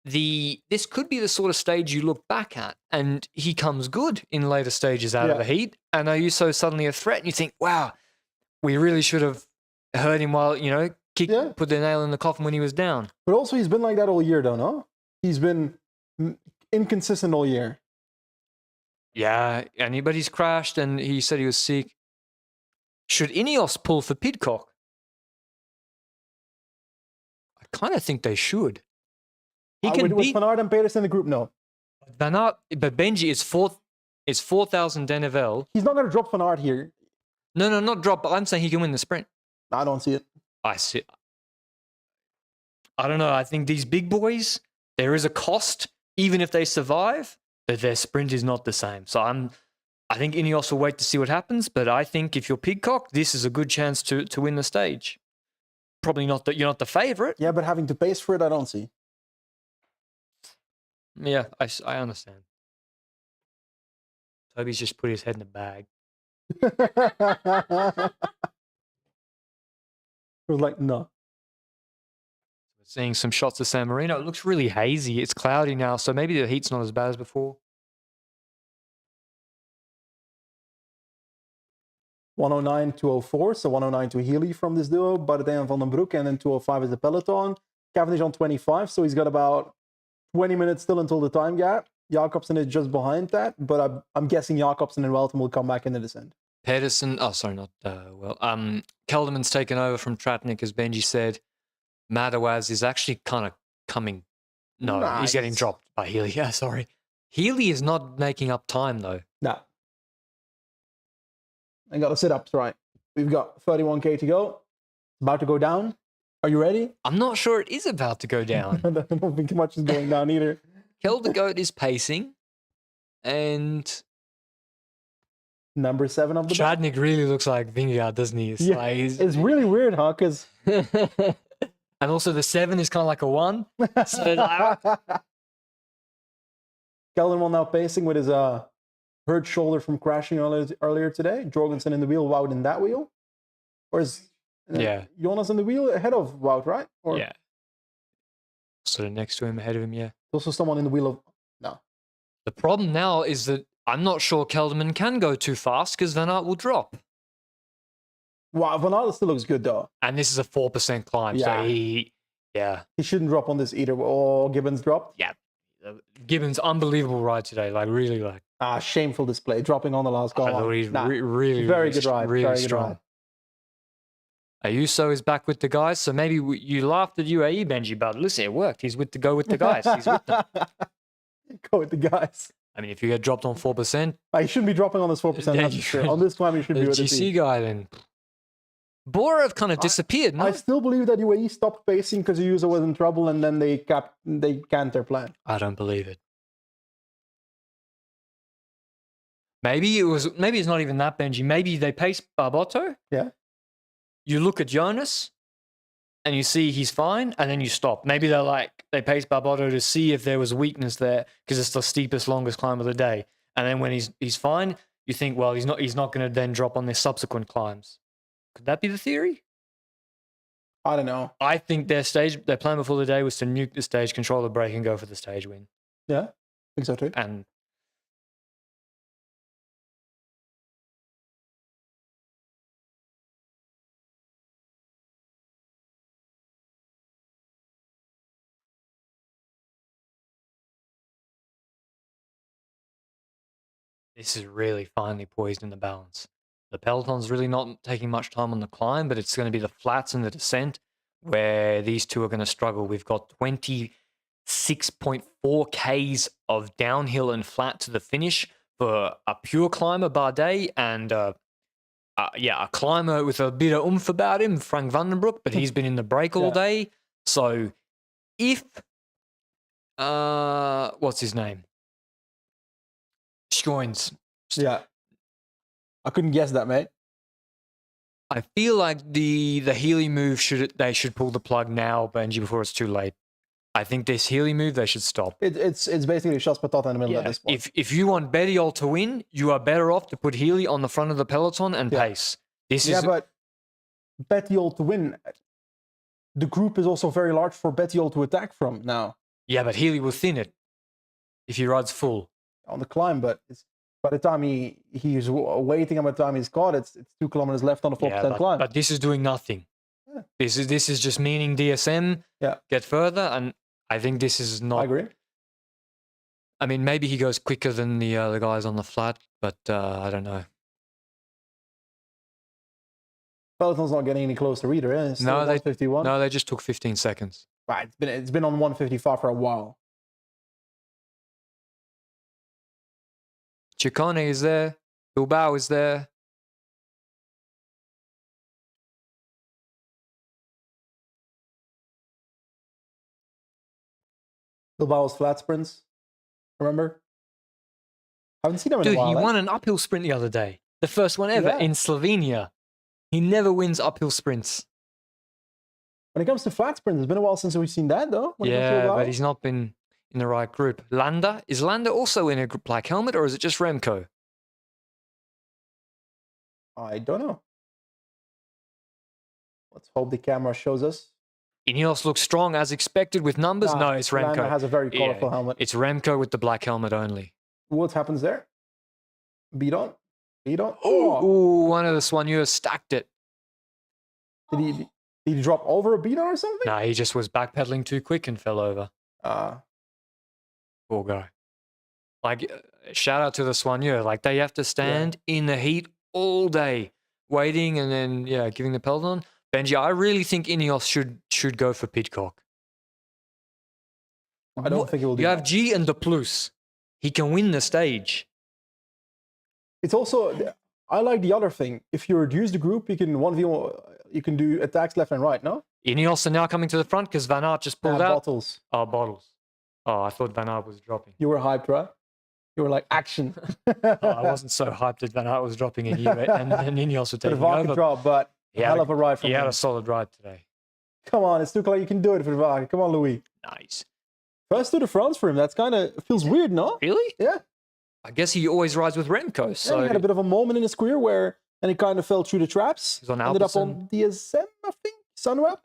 this could be the sort of stage you look back at, and he comes good in later stages out of the heat. And Ayuso suddenly a threat, and you think, wow, we really should have heard him while, you know, put the nail in the coffin when he was down. But also, he's been like that all year, though, no? He's been inconsistent all year. Yeah, but he's crashed, and he said he was sick. Should Ineos pull for Pidcock? I kind of think they should. He can with Van Aert and Pedersen in the group, no. Van Aert, but Benji is 4,000 Dennevel. He's not going to drop Van Aert here. No, not drop, but I'm saying he can win the sprint. I don't see it. I see it. I don't know. I think these big boys, there is a cost, even if they survive, but their sprint is not the same. So I think Ineos will wait to see what happens, but I think if you're Pidcock, this is a good chance to win the stage. Probably not that you're not the favorite. Yeah, but having to pace for it, I don't see. Yeah, I understand. Toby's just put his head in the bag. It was like, no. We're seeing some shots of San Marino. It looks really hazy. It's cloudy now, so maybe the heat's not as bad as before. 109, 204, so 109 to Healy from this duo, Bardet and Van den Broek, and then 205 is the peloton. Cavendish on 25, so he's got about 20 minutes still until the time gap. Jacobsen is just behind that, but I'm guessing Jacobsen and Welton will come back in the descent. Pedersen, Kelderman's taken over from Tratnik, as Benji said. Madawaz is actually kind of coming. No, nice. He's getting dropped by Healy. Yeah, sorry. Healy is not making up time, though. No. I got the sit-ups right. We've got 31k to go. About to go down. Are you ready? I'm not sure it is about to go down. I don't think much is going down either. Keldergoat is pacing, and number 7 of the Tratnik really looks like Vingegaard, doesn't he? It's really weird, huh? Because and also the 7 is kind of like a 1. So Kelderman now pacing with his hurt shoulder from crashing earlier today. Jorgensen in the wheel, Wout in that wheel. Or is Jonas in the wheel ahead of Wout, right? Or yeah. Sort of next to him, ahead of him, yeah. Also someone in the wheel of... No. The problem now is that I'm not sure Kelderman can go too fast because Van Aert will drop. Wow, Van Aert still looks good, though. And this is a 4% climb, so he shouldn't drop on this either. Oh, Gibbons dropped? Yeah. Gibbons, unbelievable ride today. Really. Shameful display, dropping on the last goal. I thought he's really very good ride. Really very strong. Good ride. Ayuso is back with the guys, so maybe you laughed at UAE, Benji, but listen, it worked. He's with the guys. He's with them. Go with the guys. I mean, if you get dropped on 4%... he shouldn't be dropping on this 4%, that's for sure. On this climb, he should be with the GC guy, then. Bora have kind of disappeared, no? I still believe that UAE stopped pacing because the user was in trouble, and then they canned their plan. I don't believe it. Maybe it's not even that, Benji. Maybe they paced Barbotto. Yeah. You look at Jonas and you see he's fine, and then you stop. Maybe they paced Barbotto to see if there was weakness there because it's the steepest, longest climb of the day. And then when he's fine, you think, well, he's not going to then drop on their subsequent climbs. Could that be the theory? I don't know. I think their plan before the day was to nuke the stage, control the break, and go for the stage win. Yeah, I think so too. And This is really finely poised in the balance. The peloton's really not taking much time on the climb, but it's going to be the flats and the descent where these two are going to struggle. We've got 26.4 Ks of downhill and flat to the finish for a pure climber, Bardet, and a climber with a bit of oomph about him, Frank Vandenbroek, but he's been in the break all day. So if, what's his name? Schoens. Yeah. I couldn't guess that, mate. I feel like the Healy move they should pull the plug now, Benji, before it's too late. I think this Healy move they should stop. It's basically Shas Patata in the middle at this point. If you want Bettiol to win, you are better off to put Healy on the front of the peloton and pace. But Bettiol to win, the group is also very large for Bettiol to attack from now. Yeah, but Healy will thin it if he rides full on the climb. But it's, by the time he's waiting, and by the time he's caught, it's 2 kilometers left on the 4% climb. But this is doing nothing. Yeah. This is just meaning DSM get further, and I think this is not. I agree. I mean, maybe he goes quicker than the guys on the flat, but I don't know. Peloton's not getting any closer either. Eh? No, they just took 15 seconds. Right, it's been on 155 for a while. Ciccone is there. Bilbao is there. Bilbao's flat sprints. Remember? Haven't seen him in a while. Dude, he won an uphill sprint the other day. The first one ever in Slovenia. He never wins uphill sprints. When it comes to flat sprints, it's been a while since we've seen that, though. Yeah, but he's not been in the right group. Landa? Is Landa also in a black helmet, or is it just Remco? I don't know. Let's hope the camera shows us. Ineos looks strong as expected with numbers. No, it's Remco. Landa has a very colorful helmet. It's Remco with the black helmet only. What happens there? Beat on. Oh, one of the Soigneurs stacked it. Did he drop over a beat on or something? No, he just was backpedaling too quick and fell over. Poor guy. Like, shout out to the Soigneur. Like, they have to stand in the heat all day, waiting and then, giving the peloton. Benji, I really think Ineos should go for Pidcock. I don't think he will do that. You have G and De Plus. He can win the stage. It's also, I like the other thing. If you reduce the group, you can 1v1, you can do attacks left and right, no? Ineos are now coming to the front because Van Aert just pulled out. Bottles. Oh, bottles. Oh, I thought Van Aert was dropping. You were hyped, right? You were like, action. I wasn't so hyped that Van Aert was dropping in here and Ineos were taking over. Drop, but hell of a ride from him. He had a solid ride today. Come on, it's too close. You can do it for Vaca. Come on, Louis. Nice. First Tour de France for him. That's kind of feels weird, no? Really? Yeah. I guess he always rides with Remco. So he had a bit of a moment in his career where, and he kind of fell through the traps. He was on Ended up Alpecin. on DSM, I think, Sunweb.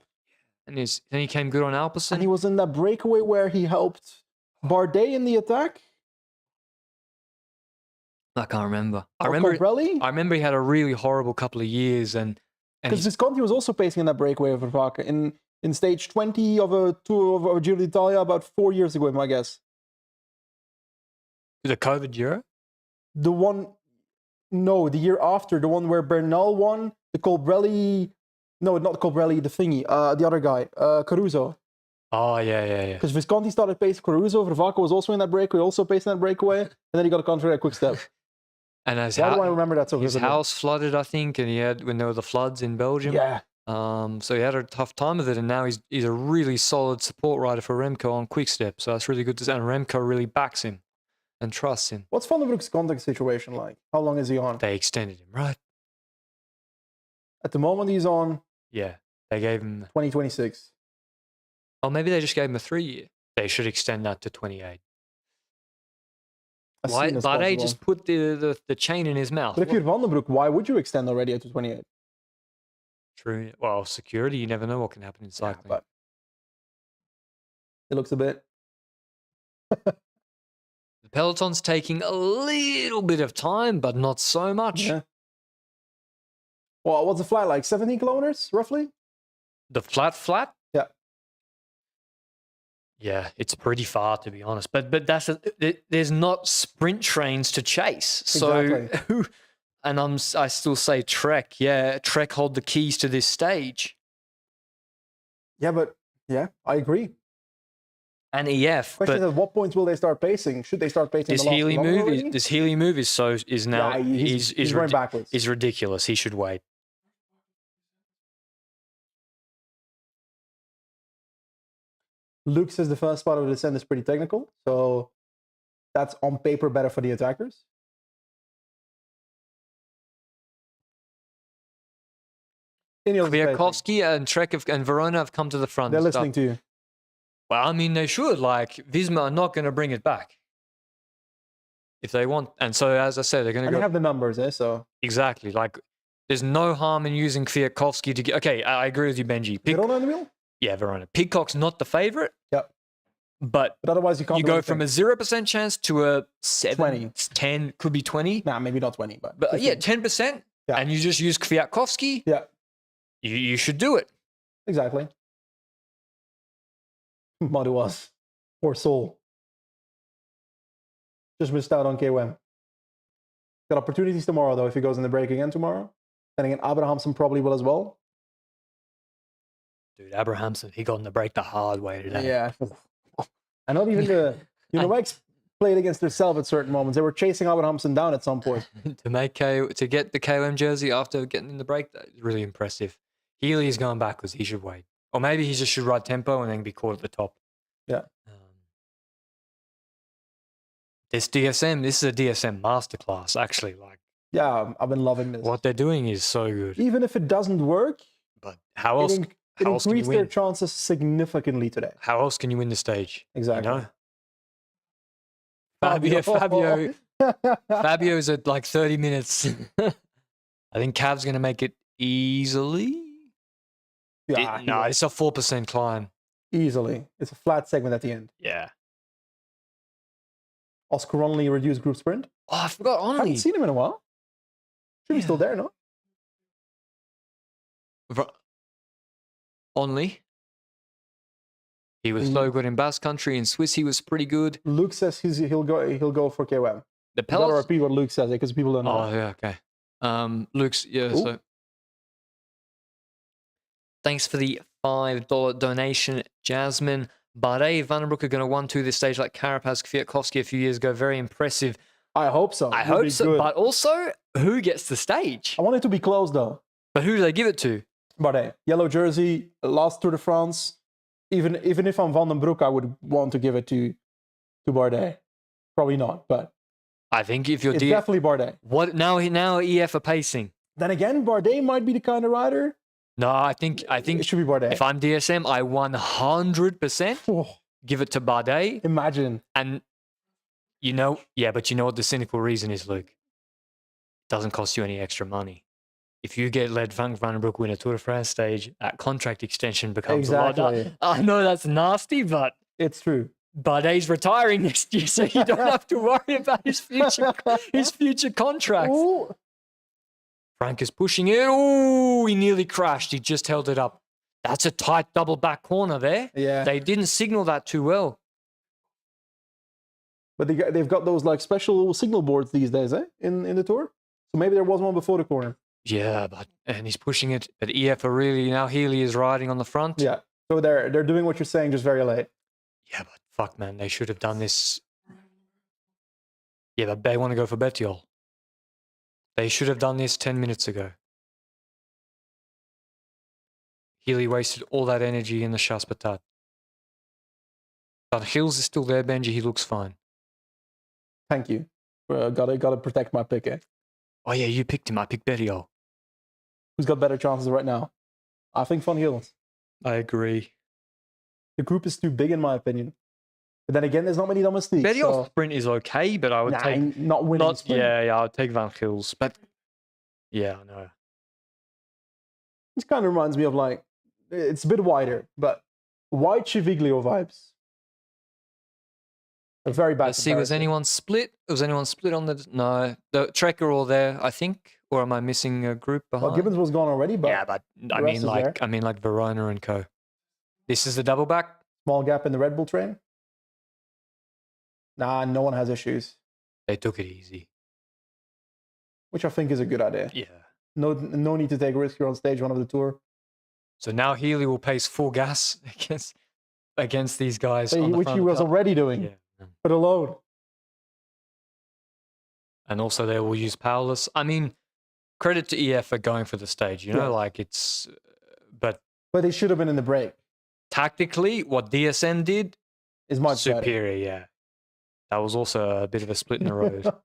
And then he came good on Alpecin. And he was in that breakaway where he helped Bardet in the attack. I can't remember. I remember he had a really horrible couple of years, and because Visconti was also pacing in that breakaway for Vaca in stage 20 of a tour of Giro d'Italia about 4 years ago, my guess. The COVID year? The year after, the one where Bernal won, the Colbrelli, no, not Colbrelli, the thingy, the other guy, Caruso. Oh, yeah. Because Visconti started pacing Caruso, Vaca was also in that breakaway, also pacing that breakaway, and then he got a contract at Quick Step. And why do I remember that so his vividly? house flooded, I think, and he had when there were the floods in Belgium. Yeah. So he had a tough time with it, and now he's a really solid support rider for Remco on Quick Step. So that's really good to see. And Remco really backs him and trusts him. What's Van den Broek's contract situation like? How long is he on? They extended him, right? At the moment, he's on. Yeah, they gave him 2026. Oh, maybe they just gave him a 3-year. They should extend that to 28. Why? Bardet just put the chain in his mouth. But if you're Van den Broek, why would you extend already to 28? True. Well, security, you never know what can happen in cycling. Yeah, but it looks a bit. The peloton's taking a little bit of time, but not so much. Yeah. Well, what's the flat like? 17 kilometers, roughly? The flat? Yeah. Yeah, it's pretty far to be honest. But there's not sprint trains to chase. So Exactly. and I still say Trek. Yeah, Trek hold the keys to this stage. Yeah, but yeah, I agree. And EF. Question is, But at what points will they start pacing? Should they start pacing this the last Healy kilometer move already? this Healy move is now Yeah, he's going backwards. Is ridiculous. He should wait. Luke says the first part of the descent is pretty technical, so that's on paper better for the attackers. Kwiatkowski and Trek and Verona have come to the front. They're listening to you. Well, I mean, they should. Like, Visma are not going to bring it back if they want. And so, as I said, they're going to go. They have the numbers, so. Exactly. Like, there's no harm in using Kwiatkowski to get. Okay, I agree with you, Benji. Verona on the wheel? Yeah, Verona. Pidcock's not the favorite. Yep. But otherwise, you can't. You go from a 0% chance to a 7, 20. 10, could be 20. Nah, maybe not 20, but yeah, 10%. Yeah. And you just use Kwiatkowski. Yeah. You should do it. Exactly. Muddy was. Poor soul. Just missed out on KOM. Got opportunities tomorrow, though, if he goes in the break again tomorrow. Then again, Abrahamson probably will as well. Dude, Abrahamson, he got in the break the hard way today. Yeah. And not even the Univex played against themselves at certain moments. They were chasing Abrahamson down at some point. to get the KOM jersey after getting in the break, that is really impressive. Healy is going backwards. He should wait. Or maybe he just should ride tempo and then be caught at the top. Yeah. This DSM, this is a DSM masterclass, actually. Like, yeah, I've been loving this. What they're doing is so good. Even if it doesn't work, but how else? It increased their chances significantly today. How else can you win the stage? Exactly. You know? Fabio's at like 30 minutes. I think Cav's going to make it easily. Yeah, no, it's a 4% climb. Easily. It's a flat segment at the end. Yeah. Oscar Only reduced group sprint. Oh, I forgot Only. I haven't seen him in a while. Should be still there, no? Only. He was so good in Basque Country. In Swiss, he was pretty good. Luke says he'll go for KOM. The I'll repeat what Luke says because people don't know. Oh, yeah, okay. Luke's, yeah, so. Thanks for the $5 donation, Jasmine. Bardet, Vandenbroek are going to 1-2 this stage like Carapaz, Kwiatkowski a few years ago. Very impressive. I hope so. I hope so. Good. But also, who gets the stage? I want it to be close, though. But who do they give it to? Bardet. Yellow jersey, last Tour de France. Even if I'm Vandenbroek, I would want to give it to Bardet. Probably not, but I think if you're it's definitely Bardet. What now EF are pacing. Then again, Bardet might be the kind of rider. No, I think it should be Bardet. If I'm DSM, I 100% give it to Bardet. Imagine. And but you know what the cynical reason is, Luke? It doesn't cost you any extra money. If you get let Vandenbroek win a Tour de France stage, that contract extension becomes a lot. I know that's nasty, but it's true. Bardet's retiring next year, so you don't have to worry about his future contracts. Ooh. Frank is pushing it. Oh, he nearly crashed. He just held it up. That's a tight double back corner there. Yeah. They didn't signal that too well. But they've got those like special signal boards these days, in the Tour. So maybe there was one before the corner. Yeah, and he's pushing it. But EF are really now Healy is riding on the front. Yeah. So they're doing what you're saying, just very late. Yeah, but fuck, man, they should have done this. Yeah, but they want to go for Bettiol. They should have done this 10 minutes ago. Healy wasted all that energy in the Chasse Patate. But Hills is still there, Benji. He looks fine. Thank you. Gotta protect my pick, eh? Oh, yeah, you picked him. I picked Bettiol. Who's got better chances right now? I think Van Hills. I agree. The group is too big, in my opinion. But then again, there's not many domestiques. Bettiol's sprint is okay, but I would take... Not winning sprint. Yeah, I would take Van Hills. But, yeah, I know. This kind of reminds me of, like... It's a bit wider, but white Chiviglio vibes. A very bad Let's see, was anyone split? Was anyone split on the... No, the Trek are all there, I think. Or am I missing a group behind? Well, Gibbons was gone already, but... Yeah, but I mean like Verona and co. This is the double back. Small gap in the Red Bull train. Nah, no one has issues, They took it easy. which I think is a good idea. Yeah. No need to take a risk here on stage 1 of the tour. So now Healy will pace full gas against these guys. On the Which front he of the was car. already doing Yeah. for the load. And also they will use powerless. I mean, credit to EF for going for the stage, you know, Yeah. like it's, but They should have been in the break. tactically, what DSM did, Is much superior, yeah. That was also a bit of a split in the road. better.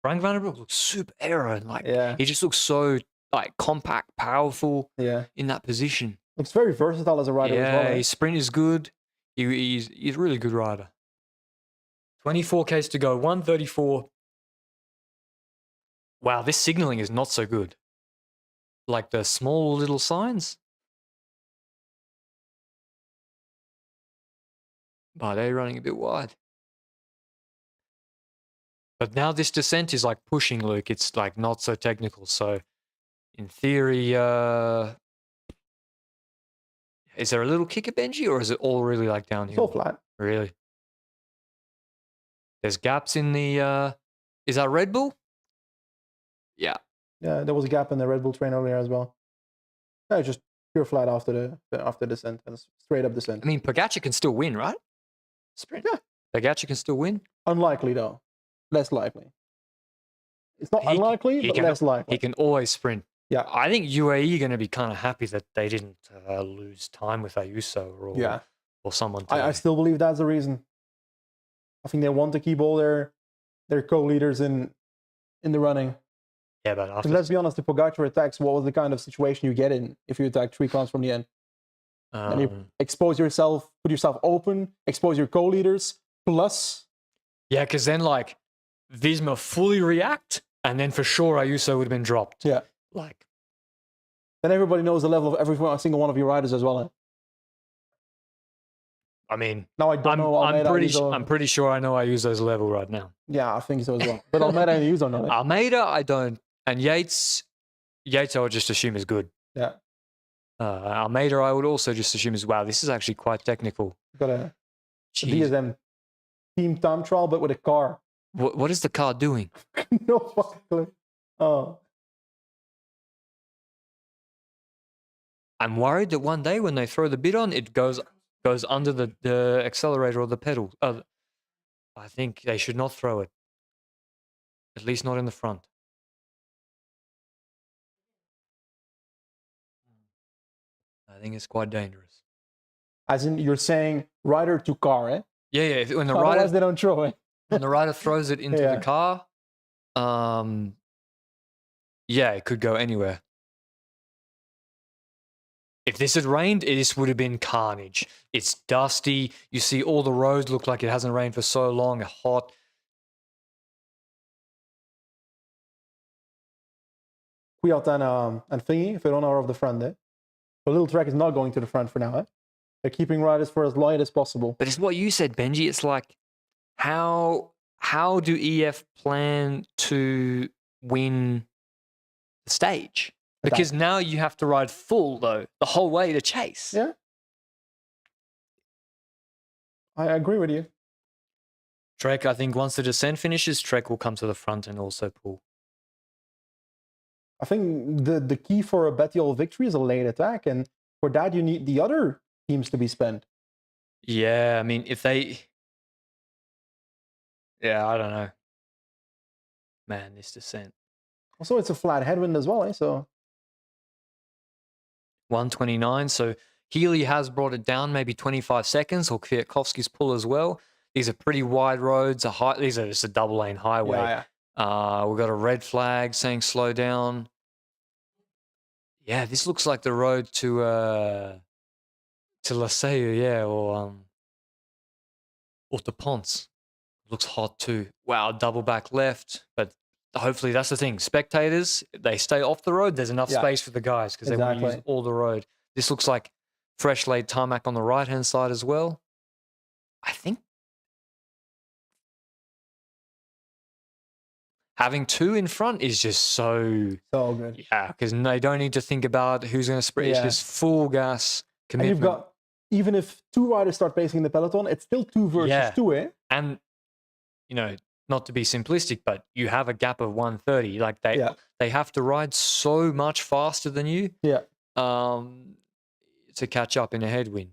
Frank Vandenbroek looks super aero, and like Yeah. he just looks so like compact, powerful Yeah. in that position. Looks very versatile as a rider as well. Yeah, Eh? his sprint is good. He's a really good rider. 24Ks to go, 134. Wow, this signaling is not so good. Like the small little signs. But they're running a bit wide. But now this descent is like pushing, Luke. It's like not so technical. So in theory, is there a little kick at Benji, or is it all really like downhill? It's all flat. Really? There's gaps in the, is that Red Bull? Yeah. Yeah, there was a gap in the Red Bull train earlier as well. Yeah, just pure flat after descent and straight up descent. I mean, Pogacar can still win, right? Sprint. Yeah. Pogacar can still win. Unlikely though. Less likely. It's not unlikely, but less likely. He can always sprint. Yeah. I think UAE are going to be kind of happy that they didn't lose time with Ayuso or someone. I still believe that's the reason. I think they want to keep all their co-leaders in the running. Yeah, but after, let's be honest, the Pogacar attacks, what was the kind of situation you get in if you attack 3 corners from the end? And you expose yourself, put yourself open, expose your co-leaders, plus... Yeah, because then like Visma fully react, and then for sure Ayuso would have been dropped. Yeah. Like... Then everybody knows the level of every single one of your riders as well. Eh? I mean, now I don't know. I'm pretty sure I know Ayuso's level right now. Yeah, I think so as well. But Almeida and Ayuso know it. Almeida, I don't. And Yates I would just assume is good. Yeah. Almeida, I would also just assume is, wow, this is actually quite technical. Got a DSM team time trial, but with a car. What is the car doing? No fucking clue. Oh. I'm worried that one day when they throw the bid on, it goes under the accelerator or the pedal. I think they should not throw it. At least not in the front. I think it's quite dangerous. As in, you're saying rider to car, eh? Yeah. When the Otherwise rider, they don't throw it. when the rider throws it into the car, yeah, it could go anywhere. If this had rained, this would have been carnage. It's dusty. You see all the roads look like it hasn't rained for so long, hot. Kwiat and Thingy, Verona are off the front, eh? The little track is not going to the front for now, eh? They're keeping riders for as light as possible. But it's what you said, Benji. It's like, how do EF plan to win the stage? Because now you have to ride full, though, the whole way to chase. Yeah. I agree with you. Trek, I think once the descent finishes, Trek will come to the front and also pull. I think the key for a Bettiol victory is a late attack, and for that you need the other teams to be spent. Yeah, I mean, if they... Yeah, I don't know. Man, this descent. Also, it's a flat headwind as well, eh? So 129, so Healy has brought it down maybe 25 seconds, or Kwiatkowski's pull as well. These are pretty wide roads. These are just a double lane highway. We've got a red flag saying slow down. Yeah, this looks like the road to Laseu, yeah, or to Ponce. Looks hot too. Wow, double back left, but hopefully that's the thing. Spectators, they stay off the road. There's enough space for the guys because they want to use all the road. This looks like fresh laid tarmac on the right-hand side as well. I think having 2 in front is just so good. Yeah, because they don't need to think about who's going to sprint. It's just full gas commitment. And even if 2 riders start pacing in the peloton, it's still 2 versus 2, eh? And, not to be simplistic, but you have a gap of 130. Like they have to ride so much faster than you to catch up in a headwind.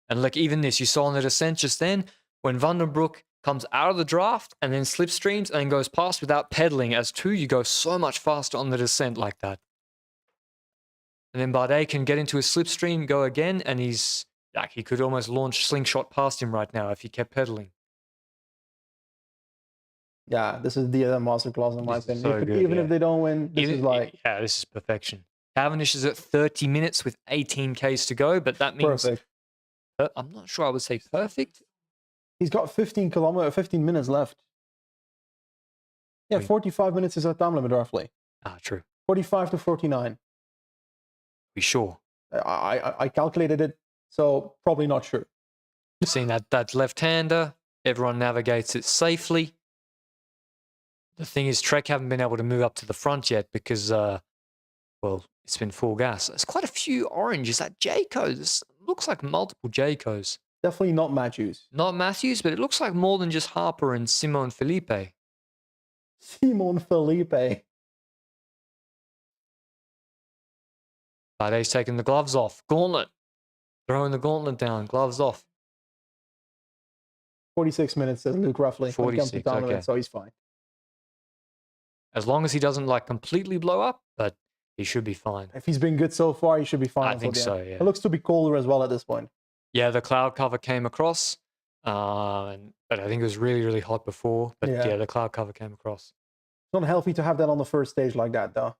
And like even this, you saw on the descent just then, when Vandenbroek comes out of the draft and then slipstreams and then goes past without pedaling, as 2, you go so much faster on the descent like that. And then Bardet can get into his slipstream, go again, and he's like, he could almost launch slingshot past him right now if he kept pedaling. Yeah, this is the masterclass in my opinion. So good, if they don't win, this is perfection. Cavendish is at 30 minutes with 18 Ks to go, but that means perfect. I'm not sure I would say perfect. He's got 15 minutes left. Yeah, 45 minutes is our time limit roughly. True. 45 to 49. We sure? I calculated it, so probably not sure. Seeing that left-hander, everyone navigates it safely. The thing is, Trek haven't been able to move up to the front yet because, it's been full gas. There's quite a few orange. Is that Jayco? This looks like multiple Jaycos. Definitely not Matthews. Not Matthews, but it looks like more than just Harper and Simon Felipe. Simon Felipe. Bardet's taking the gloves off. Gauntlet. Throwing the gauntlet down. Gloves off. 46 minutes, says Luke, roughly. 46, okay. So he's fine. As long as he doesn't completely blow up, but he should be fine. If he's been good so far, he should be fine. I think so, yeah. It looks to be colder as well at this point. Yeah, the cloud cover came across, but I think it was really, really hot before. But yeah, the cloud cover came across. It's not healthy to have that on the first stage like that, though.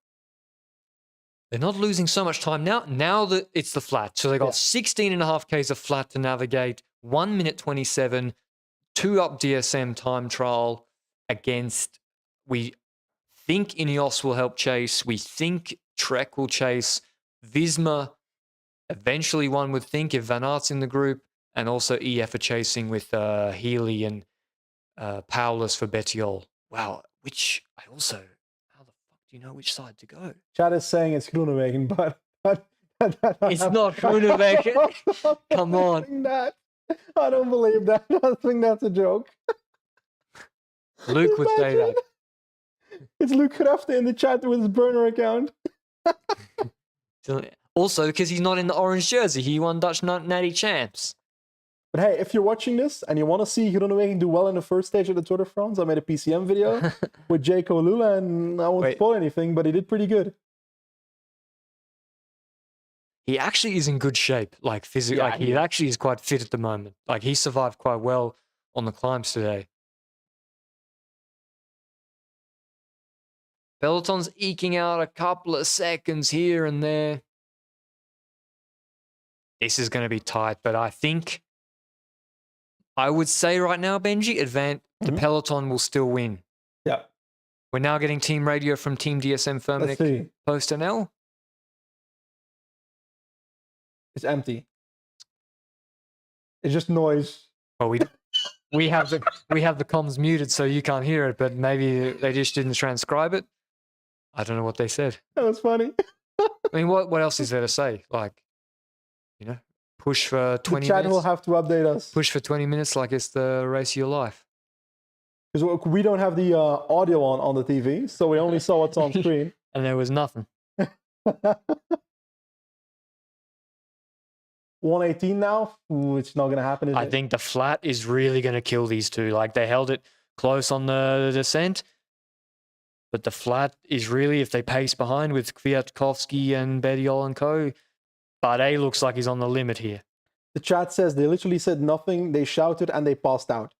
They're not losing so much time now. Now that it's the flat, so they got 16.5 Ks of flat to navigate. 1 minute 27, 2 up DSM time trial against. We think Ineos will help chase. We think Trek will chase. Visma. Eventually, one would think if Van Aert's in the group, and also EF are chasing with Healy and Paulus for Bettiol. Wow, how the fuck do you know which side to go? Chad is saying it's Groenewegen, but it's not Groenewegen. Come on. I don't believe that. I think that's a joke. Luke would say that. It's Luke Grafte in the chat with his burner account. Also, because he's not in the orange jersey, he won Dutch Natty Champs. But hey, if you're watching this and you want to see Groenewegen do well in the first stage of the Tour de France, I made a PCM video with Jayco Lula, and I won't spoil anything, but he did pretty good. He actually is in good shape, physically. He actually is quite fit at the moment. He survived quite well on the climbs today. Peloton's eking out a couple of seconds here and there. This is going to be tight, but I would say right now, Benji, the Peloton will still win. Yeah. We're now getting team radio from Team DSM Firmenich post-NL. It's empty. It's just noise. Well, we have the comms muted, so you can't hear it, but maybe they just didn't transcribe it. I don't know what they said. That was funny. I mean, what else is there to say? Push for 20 minutes. The chat will have to update us. Push for 20 minutes like it's the race of your life. Because we don't have the audio on the TV, so we only saw what's on screen. And there was nothing. 118 now? Ooh, it's not going to happen, I think the flat is really going to kill these two. They held it close on the descent. But the flat is really, if they pace behind with Kwiatkowski and Bettiol and co, Bardet looks like he's on the limit here. The chat says they literally said nothing, they shouted, and they passed out.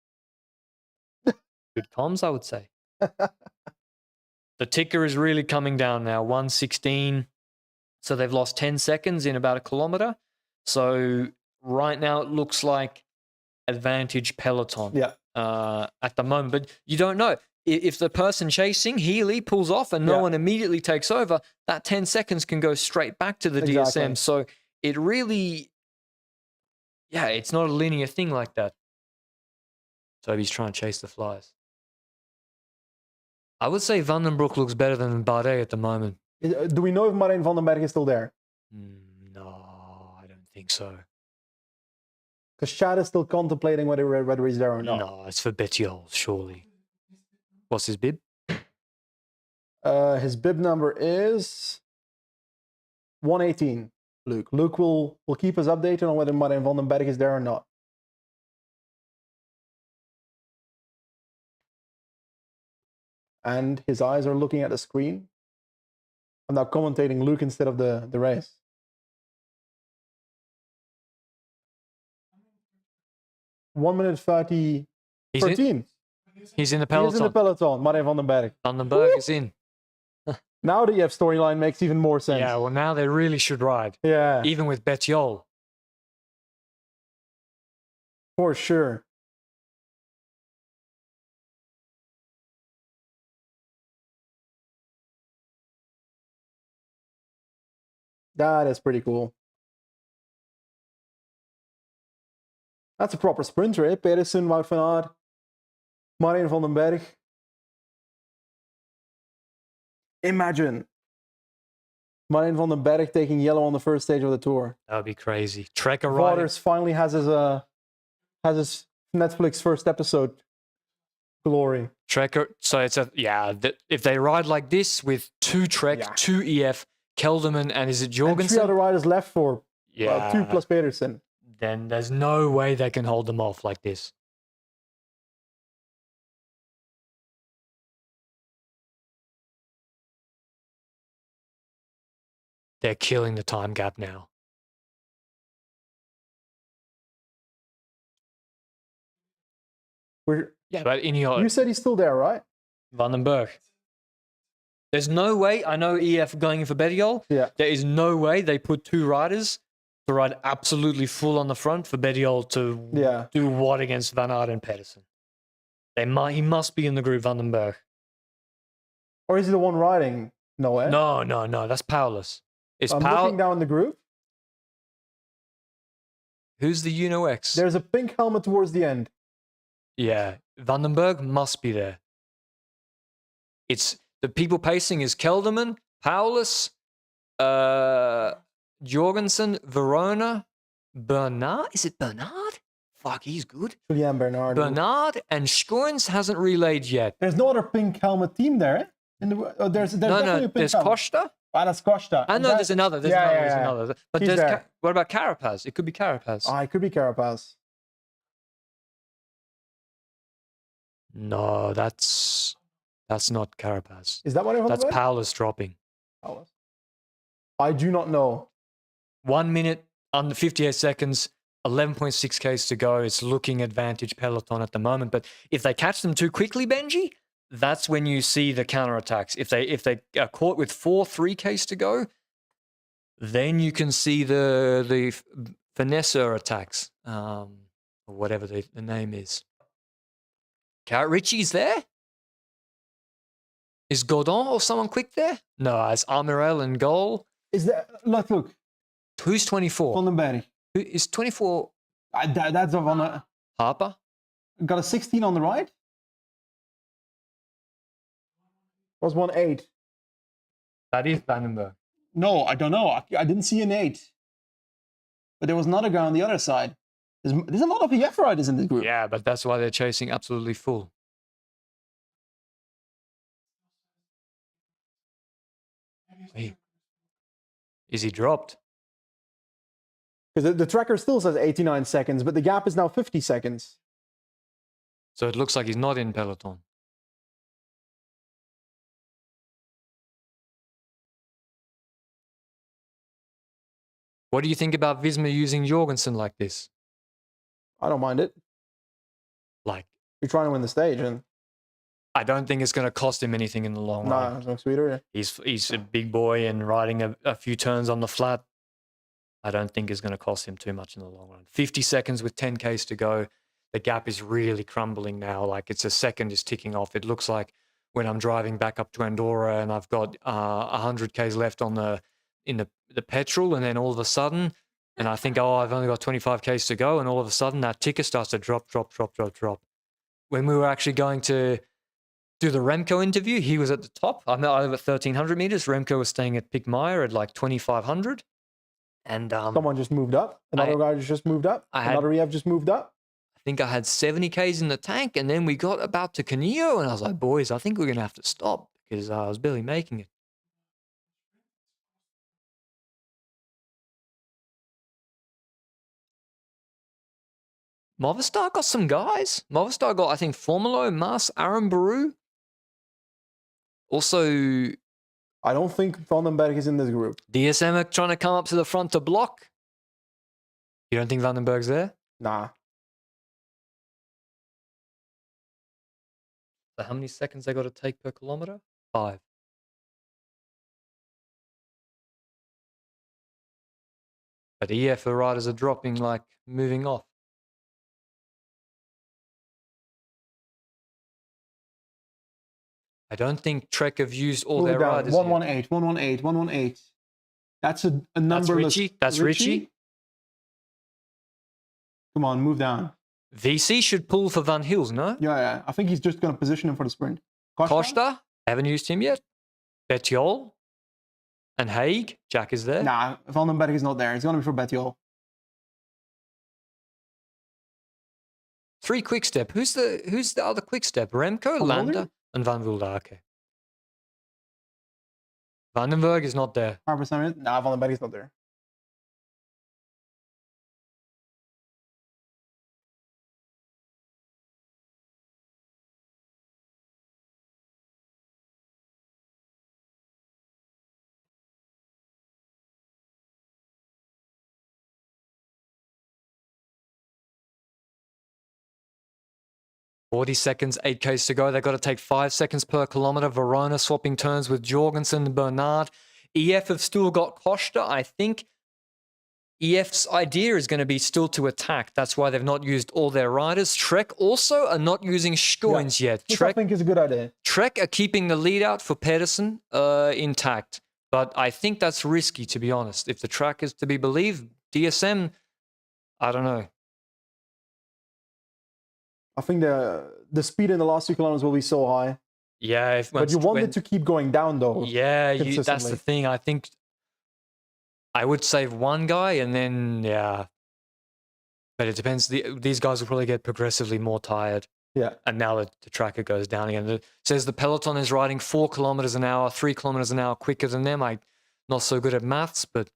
Good comms, I would say. The ticker is really coming down now, 1:16. So they've lost 10 seconds in about a kilometer. So right now it looks like advantage Peloton at the moment. But you don't know. If the person chasing, Healy, pulls off and no one immediately takes over, that 10 seconds can go straight back to the DSM. So it really, it's not a linear thing like that. So he's trying to chase the flies. I would say Vandenbroek looks better than Bardet at the moment. Do we know if Marijn van den Berg is still there? No, I don't think so. Because Chad is still contemplating whether he's there or not. No, it's for Bettiol, surely. What's his bib? His bib number is 118. Luke. Luke will keep us updated on whether Martin van den Berg is there or not. And his eyes are looking at the screen. I'm now commentating Luke instead of the race. One minute 30. He's 13. He's in the He is peloton. in the peloton. Martin van den Berg. Van den Berg is in. Now the EF storyline makes even more sense. Yeah, well, now they really should ride. Yeah, Even with Bettiol. for sure. That is pretty cool. That's a proper sprinter, eh? Pedersen, Wout van Aert, Martin van den Berg. Imagine Martin van den Berg taking yellow on the first stage of the Tour. That would be crazy. Trekker riding. Waters finally has his Netflix first episode glory. Trekker. So it's if they ride like this with 2 Trek, Yeah. 2 EF, Kelderman, and is it And 3 Jorgensen? other riders left for Yeah. 2 plus Pedersen. Then there's no way they can hold them off like this. They're killing the time gap now. Yeah, but You said he's still there, right? Van den Berg. There's no way, I know EF going in for Bettiol. Yeah. There is no way they put 2 riders to ride absolutely full on the front for Bettiol to do what against Van Aert and Pedersen. He must be in the group, Van den Berg. Or is he the one riding? No, eh? No, that's powerless. It's I'm power. looking down the group. Who's the Uno X? There's a pink helmet towards the end. Yeah, Van den Berg must be there. It's the people pacing is Kelderman, Paulus, Jorgensen, Verona, Bernard. Is it Bernard? Fuck, he's good. Julian Bernard. Bernard and Schoens hasn't relayed yet. There's no other pink helmet team there, eh? There's definitely a pink there's helmet. Costa. Ah, that's Costa. I know there's another. There's another. But He's there's there. what about Carapaz? It could be Carapaz. Ah, it could be Carapaz. No, that's not Carapaz. Is that what I'm That's Paulus dropping. Paulus. I do not know. 1 minute, under 58 seconds, 11.6 Ks to go. It's looking advantage peloton at the moment. But if they catch them too quickly, Benji, that's when you see the counterattacks. If they are caught with 3 Ks to go, then you can see the finesse attacks, or whatever the name is. Richie's there? Is Godon or someone quick there? No, it's Amirel in goal. Is that look? Who's 24? Van den Berg. Who is 24? That's a Van. Harper? Got a 16 on the right. Was 1-8. That is Vandenberg. No, I don't know. I didn't see an 8. But there was another guy on the other side. There's a lot of EF riders in this group. Yeah, but that's why they're chasing absolutely full. Is he dropped? Because the tracker still says 89 seconds, but the gap is now 50 seconds. So it looks like he's not in peloton. What do you think about Visma using Jorgensen like this? I don't mind it. Like, You're trying to win the stage, and I don't think it's going to cost him anything in the long run. no, it's no sweeter. He's a big boy and riding a few turns on the flat. I don't think it's going to cost him too much in the long run. 50 seconds with 10 Ks to go. The gap is really crumbling now. Like it's a second is ticking off. It looks like when I'm driving back up to Andorra and I've got 100 Ks left on the petrol, and then all of a sudden, and I think, oh, I've only got 25 Ks to go, and all of a sudden that ticker starts to drop. When we were actually going to do the Remco interview, he was at the top. I'm over 1,300 meters. Remco was staying at Pickmeyer at like 2,500. And Someone just moved up. Another guy just moved up. Another EF just moved up. I think I had 70 Ks in the tank, and then we got about to Canio, and I was like, boys, I think we're going to have to stop because I was barely making it. Movistar got some guys. Movistar got, I think, Formulo, Mas, Aaron Baru. Also, I don't think Vandenberg is in this group. DSM are trying to come up to the front to block. You don't think Vandenberg's there? Nah. So how many seconds they got to take per kilometer? 5. But EF riders are dropping, like moving off. I don't think Trek have used all their riders. 118, 118, 118. That's a number. That's Richie. That's Richie. Come on, move down. VC should pull for Van Hills, no? Yeah. I think he's just going to position him for the sprint. Costa? Haven't used him yet. Bettiol and Haig. Jack is there. Nah, Vandenberg is not there. It's going to be for Bettiol. 3 quick step. Who's the other quick step? Remco, Landa, and Van Wilder. Okay. Vandenberg is not there. Nah, Vandenberg is not there. $40 seconds, 8Ks to go. They've got to take 5 seconds per kilometer. Verona swapping turns with Jorgensen and Bernard. EF have still got Costa. I think EF's idea is going to be still to attack. That's why they've not used all their riders. Trek also are not using Scoins yet. Which I think is a good idea. Trek are keeping the lead out for Pedersen intact. But I think that's risky, to be honest. If the track is to be believed, DSM, I don't know. I think the speed in the last 2 kilometers will be so high. Yeah. But you want it to keep going down, though. Yeah, that's the thing. I think I would save one guy and then, yeah. But it depends. These guys will probably get progressively more tired. Yeah. And now the tracker goes down again. It says the peloton is riding 4 kilometers an hour, 3 kilometers an hour quicker than them. I'm not so good at maths, but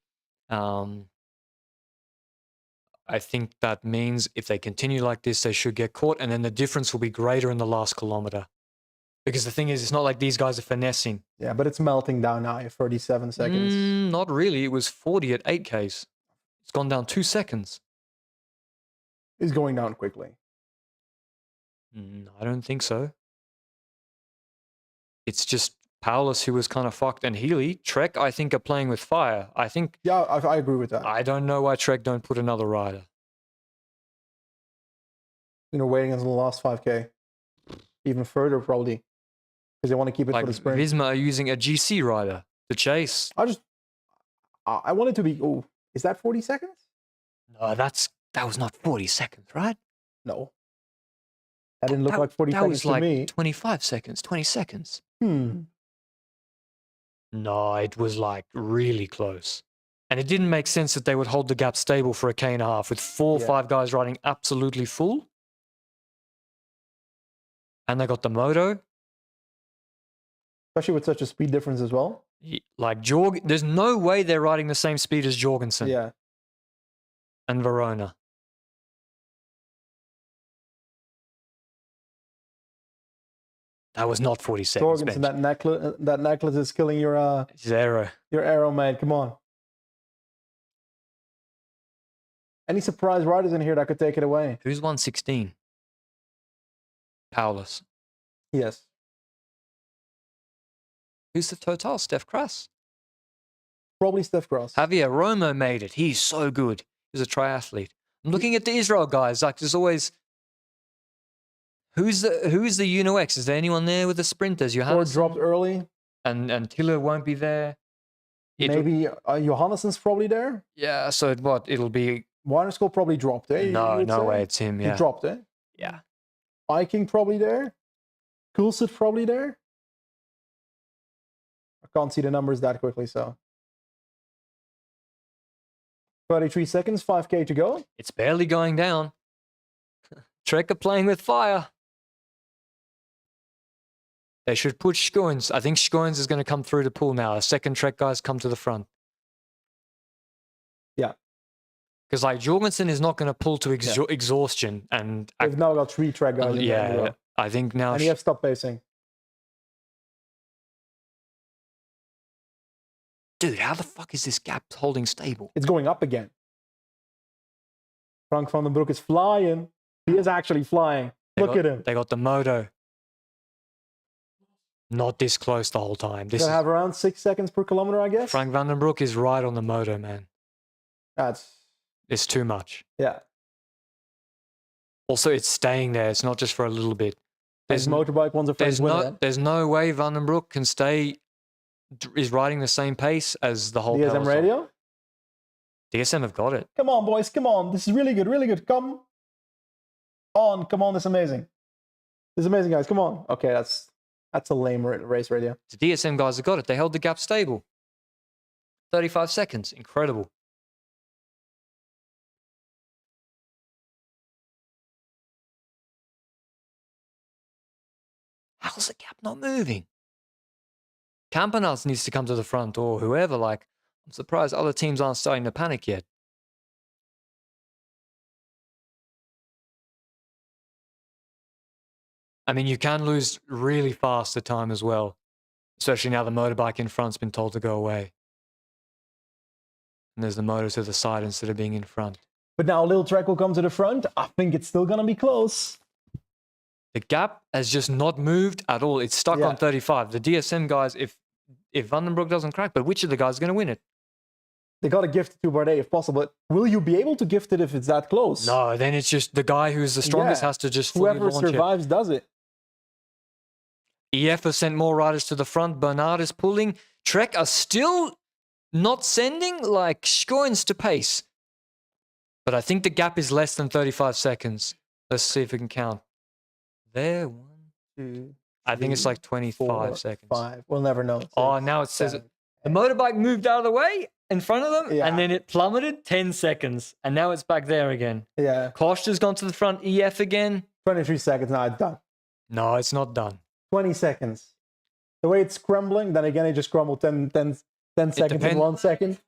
I think that means if they continue like this, they should get caught, and then the difference will be greater in the last kilometer. Because the thing is, it's not like these guys are finessing. Yeah, but it's melting down now at 37 seconds. Not really. It was 40 at 8Ks. It's gone down 2 seconds. It's going down quickly. I don't think so. It's just Paulus who was kind of fucked, and Healy. Trek, I think, are playing with fire. I think... Yeah, I agree with that. I don't know why Trek don't put another rider. Waiting until the last 5K. Even further, probably. Because they want to keep it for the sprint. Visma are using a GC rider to chase. I want it to be... Oh, is that 40 seconds? No, that was not 40 seconds, right? No. That didn't look like 40 seconds to me. That was like 25 seconds, 20 seconds. No, it was like really close. And it didn't make sense that they would hold the gap stable for a K and a half with 4 or 5 guys riding absolutely full. And they got the moto. Especially with such a speed difference as well. Like there's no way they're riding the same speed as Jorgensen. Yeah. And Verona. That was not 40 seconds. Jorgensen, that necklace is killing your arrow. Your arrow, mate. Come on. Any surprise riders in here that could take it away? Who's 116? Paulus. Yes. Who's the Total? Steph Kras? Probably Steph Kras. Javier Romo made it. He's so good. He's a triathlete. I'm looking at the Israel guys. Like, there's always... Who's the UNOX? Is there anyone there with the sprinters? Or dropped early. And Tiller won't be there. Maybe Johannessen's probably there. Yeah, so what? It'll be... Weinerskool probably dropped, eh? No way, it's him, yeah. He dropped, eh? Yeah. Viking probably there. Coolsit probably there. I can't see the numbers that quickly, so... 33 seconds, 5K to go. It's barely going down. Trek are playing with fire. They should push Scoins. I think Scoins is going to come through the pool now. A second Trek guys come to the front. Yeah. Because like Jorgensen is not going to pull to exhaustion. And They've now got 3 Trek guys in there as well. I think now... And you have stopped pacing. Dude, how the fuck is this gap holding stable? It's going up again. Frank van den Broek is flying. He is actually flying. Look at him. They got the moto. Not this close the whole time. They have around 6 seconds per kilometer, I guess. Frank van den Broek is right on the moto, man. It's too much. Yeah. Also, it's staying there. It's not just for a little bit. There's motorbike ones are there's no way Van den Broek can stay... is riding the same pace as the whole DSM peloton. radio? DSM have got it. Come on, boys. Come on. This is really good. Really good. Come on. Come on. This is amazing. This is amazing, guys. Come on. Okay, that's a lame race radio. The DSM guys have got it. They held the gap stable. 35 seconds. Incredible. How's the gap not moving? Campanarts needs to come to the front or whoever. Like, I'm surprised other teams aren't starting to panic yet. I mean, you can lose really fast the time as well, especially now the motorbike in front's been told to go away. And there's the motor to the side instead of being in front. But now Lil Trek will come to the front. I think it's still going to be close. The gap has just not moved at all. It's stuck on 35. The DSM guys, if Van den Broek doesn't crack, but which of the guys is going to win it? They got to gift it to Bardet if possible. But will you be able to gift it if it's that close? No, then it's just the guy who's the strongest has to just fully whoever launch survives does it. EF has sent more riders to the front. Bernard is pulling. Trek are still not sending like Scoins to pace. But I think the gap is less than 35 seconds. Let's see if we can count. There, 1, 2. I think it's like 25 seconds. 5. We'll never know. 6, oh, now it says 7, the motorbike moved out of the way in front of them, and then it plummeted 10 seconds, and now it's back there again. Yeah. Koshta's gone to the front. EF again. 23 seconds. Now it's done. No, it's not done. 20 seconds. The way it's crumbling, then again, it just crumbled 10 seconds in 1 second.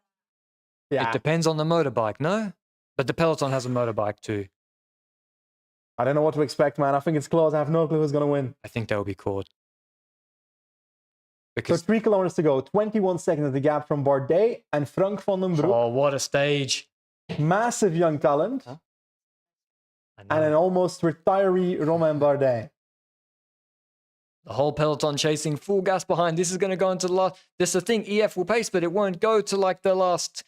Yeah. It depends on the motorbike, no? But the peloton has a motorbike too. I don't know what to expect, man. I think it's close. I have no clue who's going to win. I think they'll be caught. Because 3 kilometers to go. 21 seconds at the gap from Bardet and Frank van den Broek. Oh, what a stage. Massive young talent. Huh? And an almost retiree Romain Bardet. The whole peloton chasing full gas behind. This is going to go into the last... This is the thing. EF will pace, but it won't go to like the last...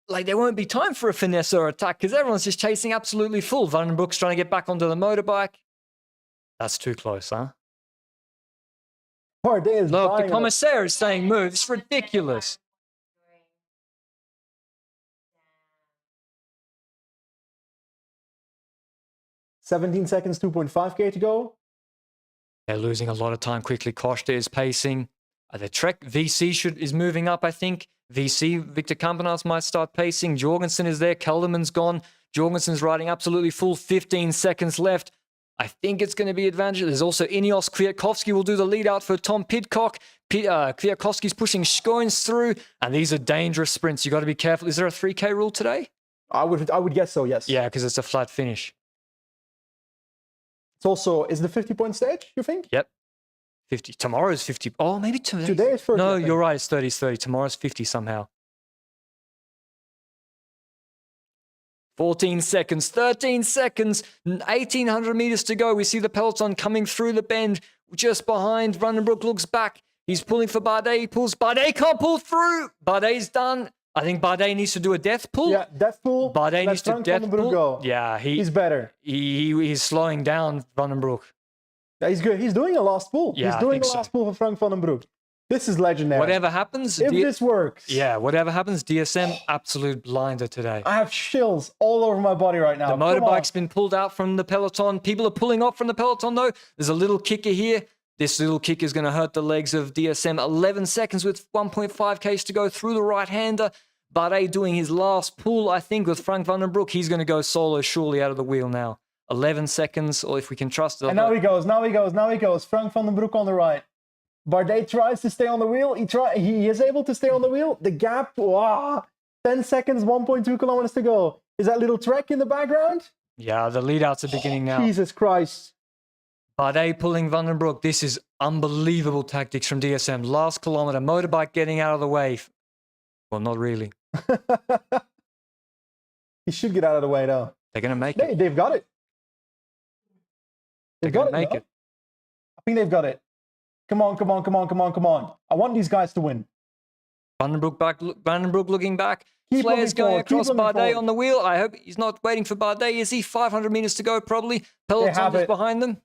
Like, there won't be time for a finesse or attack because everyone's just chasing absolutely full. Van den Broek's trying to get back onto the motorbike. That's too close, huh? Bardet is Look, the commissaire is saying move. It's ridiculous. $17 seconds, 2.5K to go. They're losing a lot of time quickly. Koshta is pacing. The Trek VC is moving up, I think. VC, Victor Campenaerts might start pacing. Jorgensen is there. Kelderman's gone. Jorgensen's riding absolutely full. 15 seconds left. I think it's going to be advantageous. There's also Ineos. Kwiatkowski will do the lead out for Tom Pidcock. Kwiatkowski's pushing Scoins through. And these are dangerous sprints. You got to be careful. Is there a 3K rule today? I would guess so, yes. Yeah, because it's a flat finish. It's also, is the 50-point stage, you think? Yep. 50. Tomorrow's 50. Oh, maybe today. Today is 30. No, you're right. It's 30. It's 30. Tomorrow's 50 somehow. 14 seconds. 13 seconds. 1,800 meters to go. We see the peloton coming through the bend just behind. Van den Broek looks back. He's pulling for Bardet. He pulls. Bardet can't pull through. Bardet's done. I think Bardet needs to do a death pull. Yeah, death pull. Bardet needs to death pull. Go. Yeah, he's better. He's slowing down Van den Broek. Yeah, he's good. He's doing a last pull. Yeah, he's doing a last pull for Frank van den Broek. This is legendary. Whatever happens, if this works. Yeah, whatever happens, DSM absolute blinder today. I have chills all over my body right now. The motorbike's been pulled out from the peloton. People are pulling off from the peloton though. There's a little kicker here. This little kick is going to hurt the legs of DSM. 11 seconds with 1.5 Ks to go through the right-hander. Bardet doing his last pull, I think, with Frank van den Broek. He's going to go solo surely out of the wheel now. 11 seconds, or if we can trust it. And now he goes. Frank van den Broek on the right. Bardet tries to stay on the wheel. He is able to stay on the wheel. The gap, 10 seconds, 1.2 kilometers to go. Is that little trek in the background? Yeah, the lead outs are beginning now. Jesus Christ. Bardet pulling Van den Broek. This is unbelievable tactics from DSM. Last kilometer, motorbike getting out of the way. Well, not really. He should get out of the way, though. They're going to make it. They've got it. They're going to make it. I think they've got it. Come on. I want these guys to win. Van den Broek looking back. Keep Flair's going across Bardet forward. on the wheel. I hope he's not waiting for Bardet. Is he? 500 meters to go, probably. Peloton just behind them.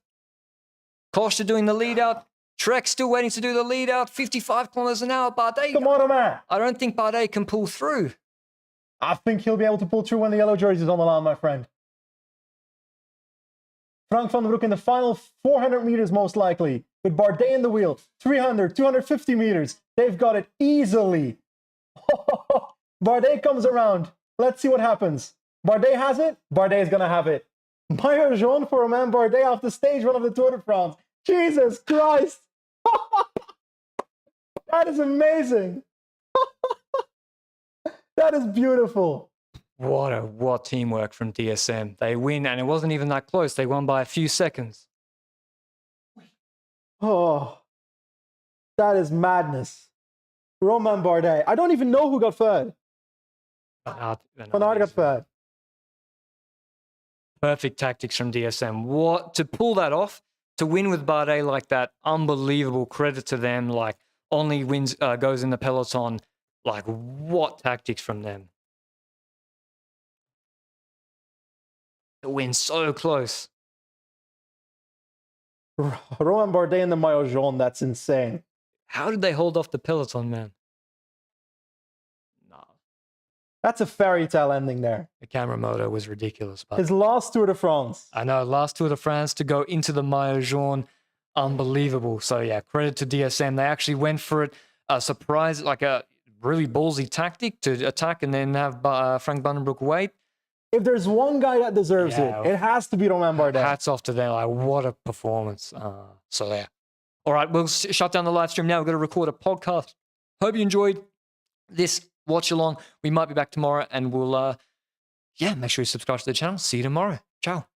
Koster doing the lead out. Trek still waiting to do the lead out. 55 kilometers an hour. Bardet. Come on, man. I don't think Bardet can pull through. I think he'll be able to pull through when the yellow jersey is on the line, my friend. Frank van den Broek in the final 400 meters, most likely, with Bardet in the wheel. 300, 250 meters. They've got it easily. Bardet comes around. Let's see what happens. Bardet has it. Bardet is going to have it. Maillot jaune for Romain Bardet off the stage run of the Tour de France. Jesus Christ. That is amazing. That is beautiful. What teamwork from DSM. They win, and it wasn't even that close. They won by a few seconds. Oh, that is madness. Romain Bardet. I don't even know who got third. Van Aert got third. Perfect tactics from DSM. What to pull that off, to win with Bardet like that, unbelievable. Credit to them. Like, only wins goes in the peloton. Like, what tactics from them? The win so close. Romain Bardet in the maillot jaune. That's insane. How did they hold off the peloton, man? No. That's a fairy tale ending there. The camera moto was ridiculous. But his last Tour de France. I know, last Tour de France to go into the maillot jaune. Unbelievable. So, yeah, credit to DSM. They actually went for it. A surprise, like a really ballsy tactic to attack and then have Frank van den Broek wait. If there's one guy that deserves it has to be Romain Bardet. Hats off to them. Like, what a performance. So, yeah. All right, we'll shut down the live stream now. We've got to record a podcast. Hope you enjoyed this watch along. We might be back tomorrow, and we'll, make sure you subscribe to the channel. See you tomorrow. Ciao.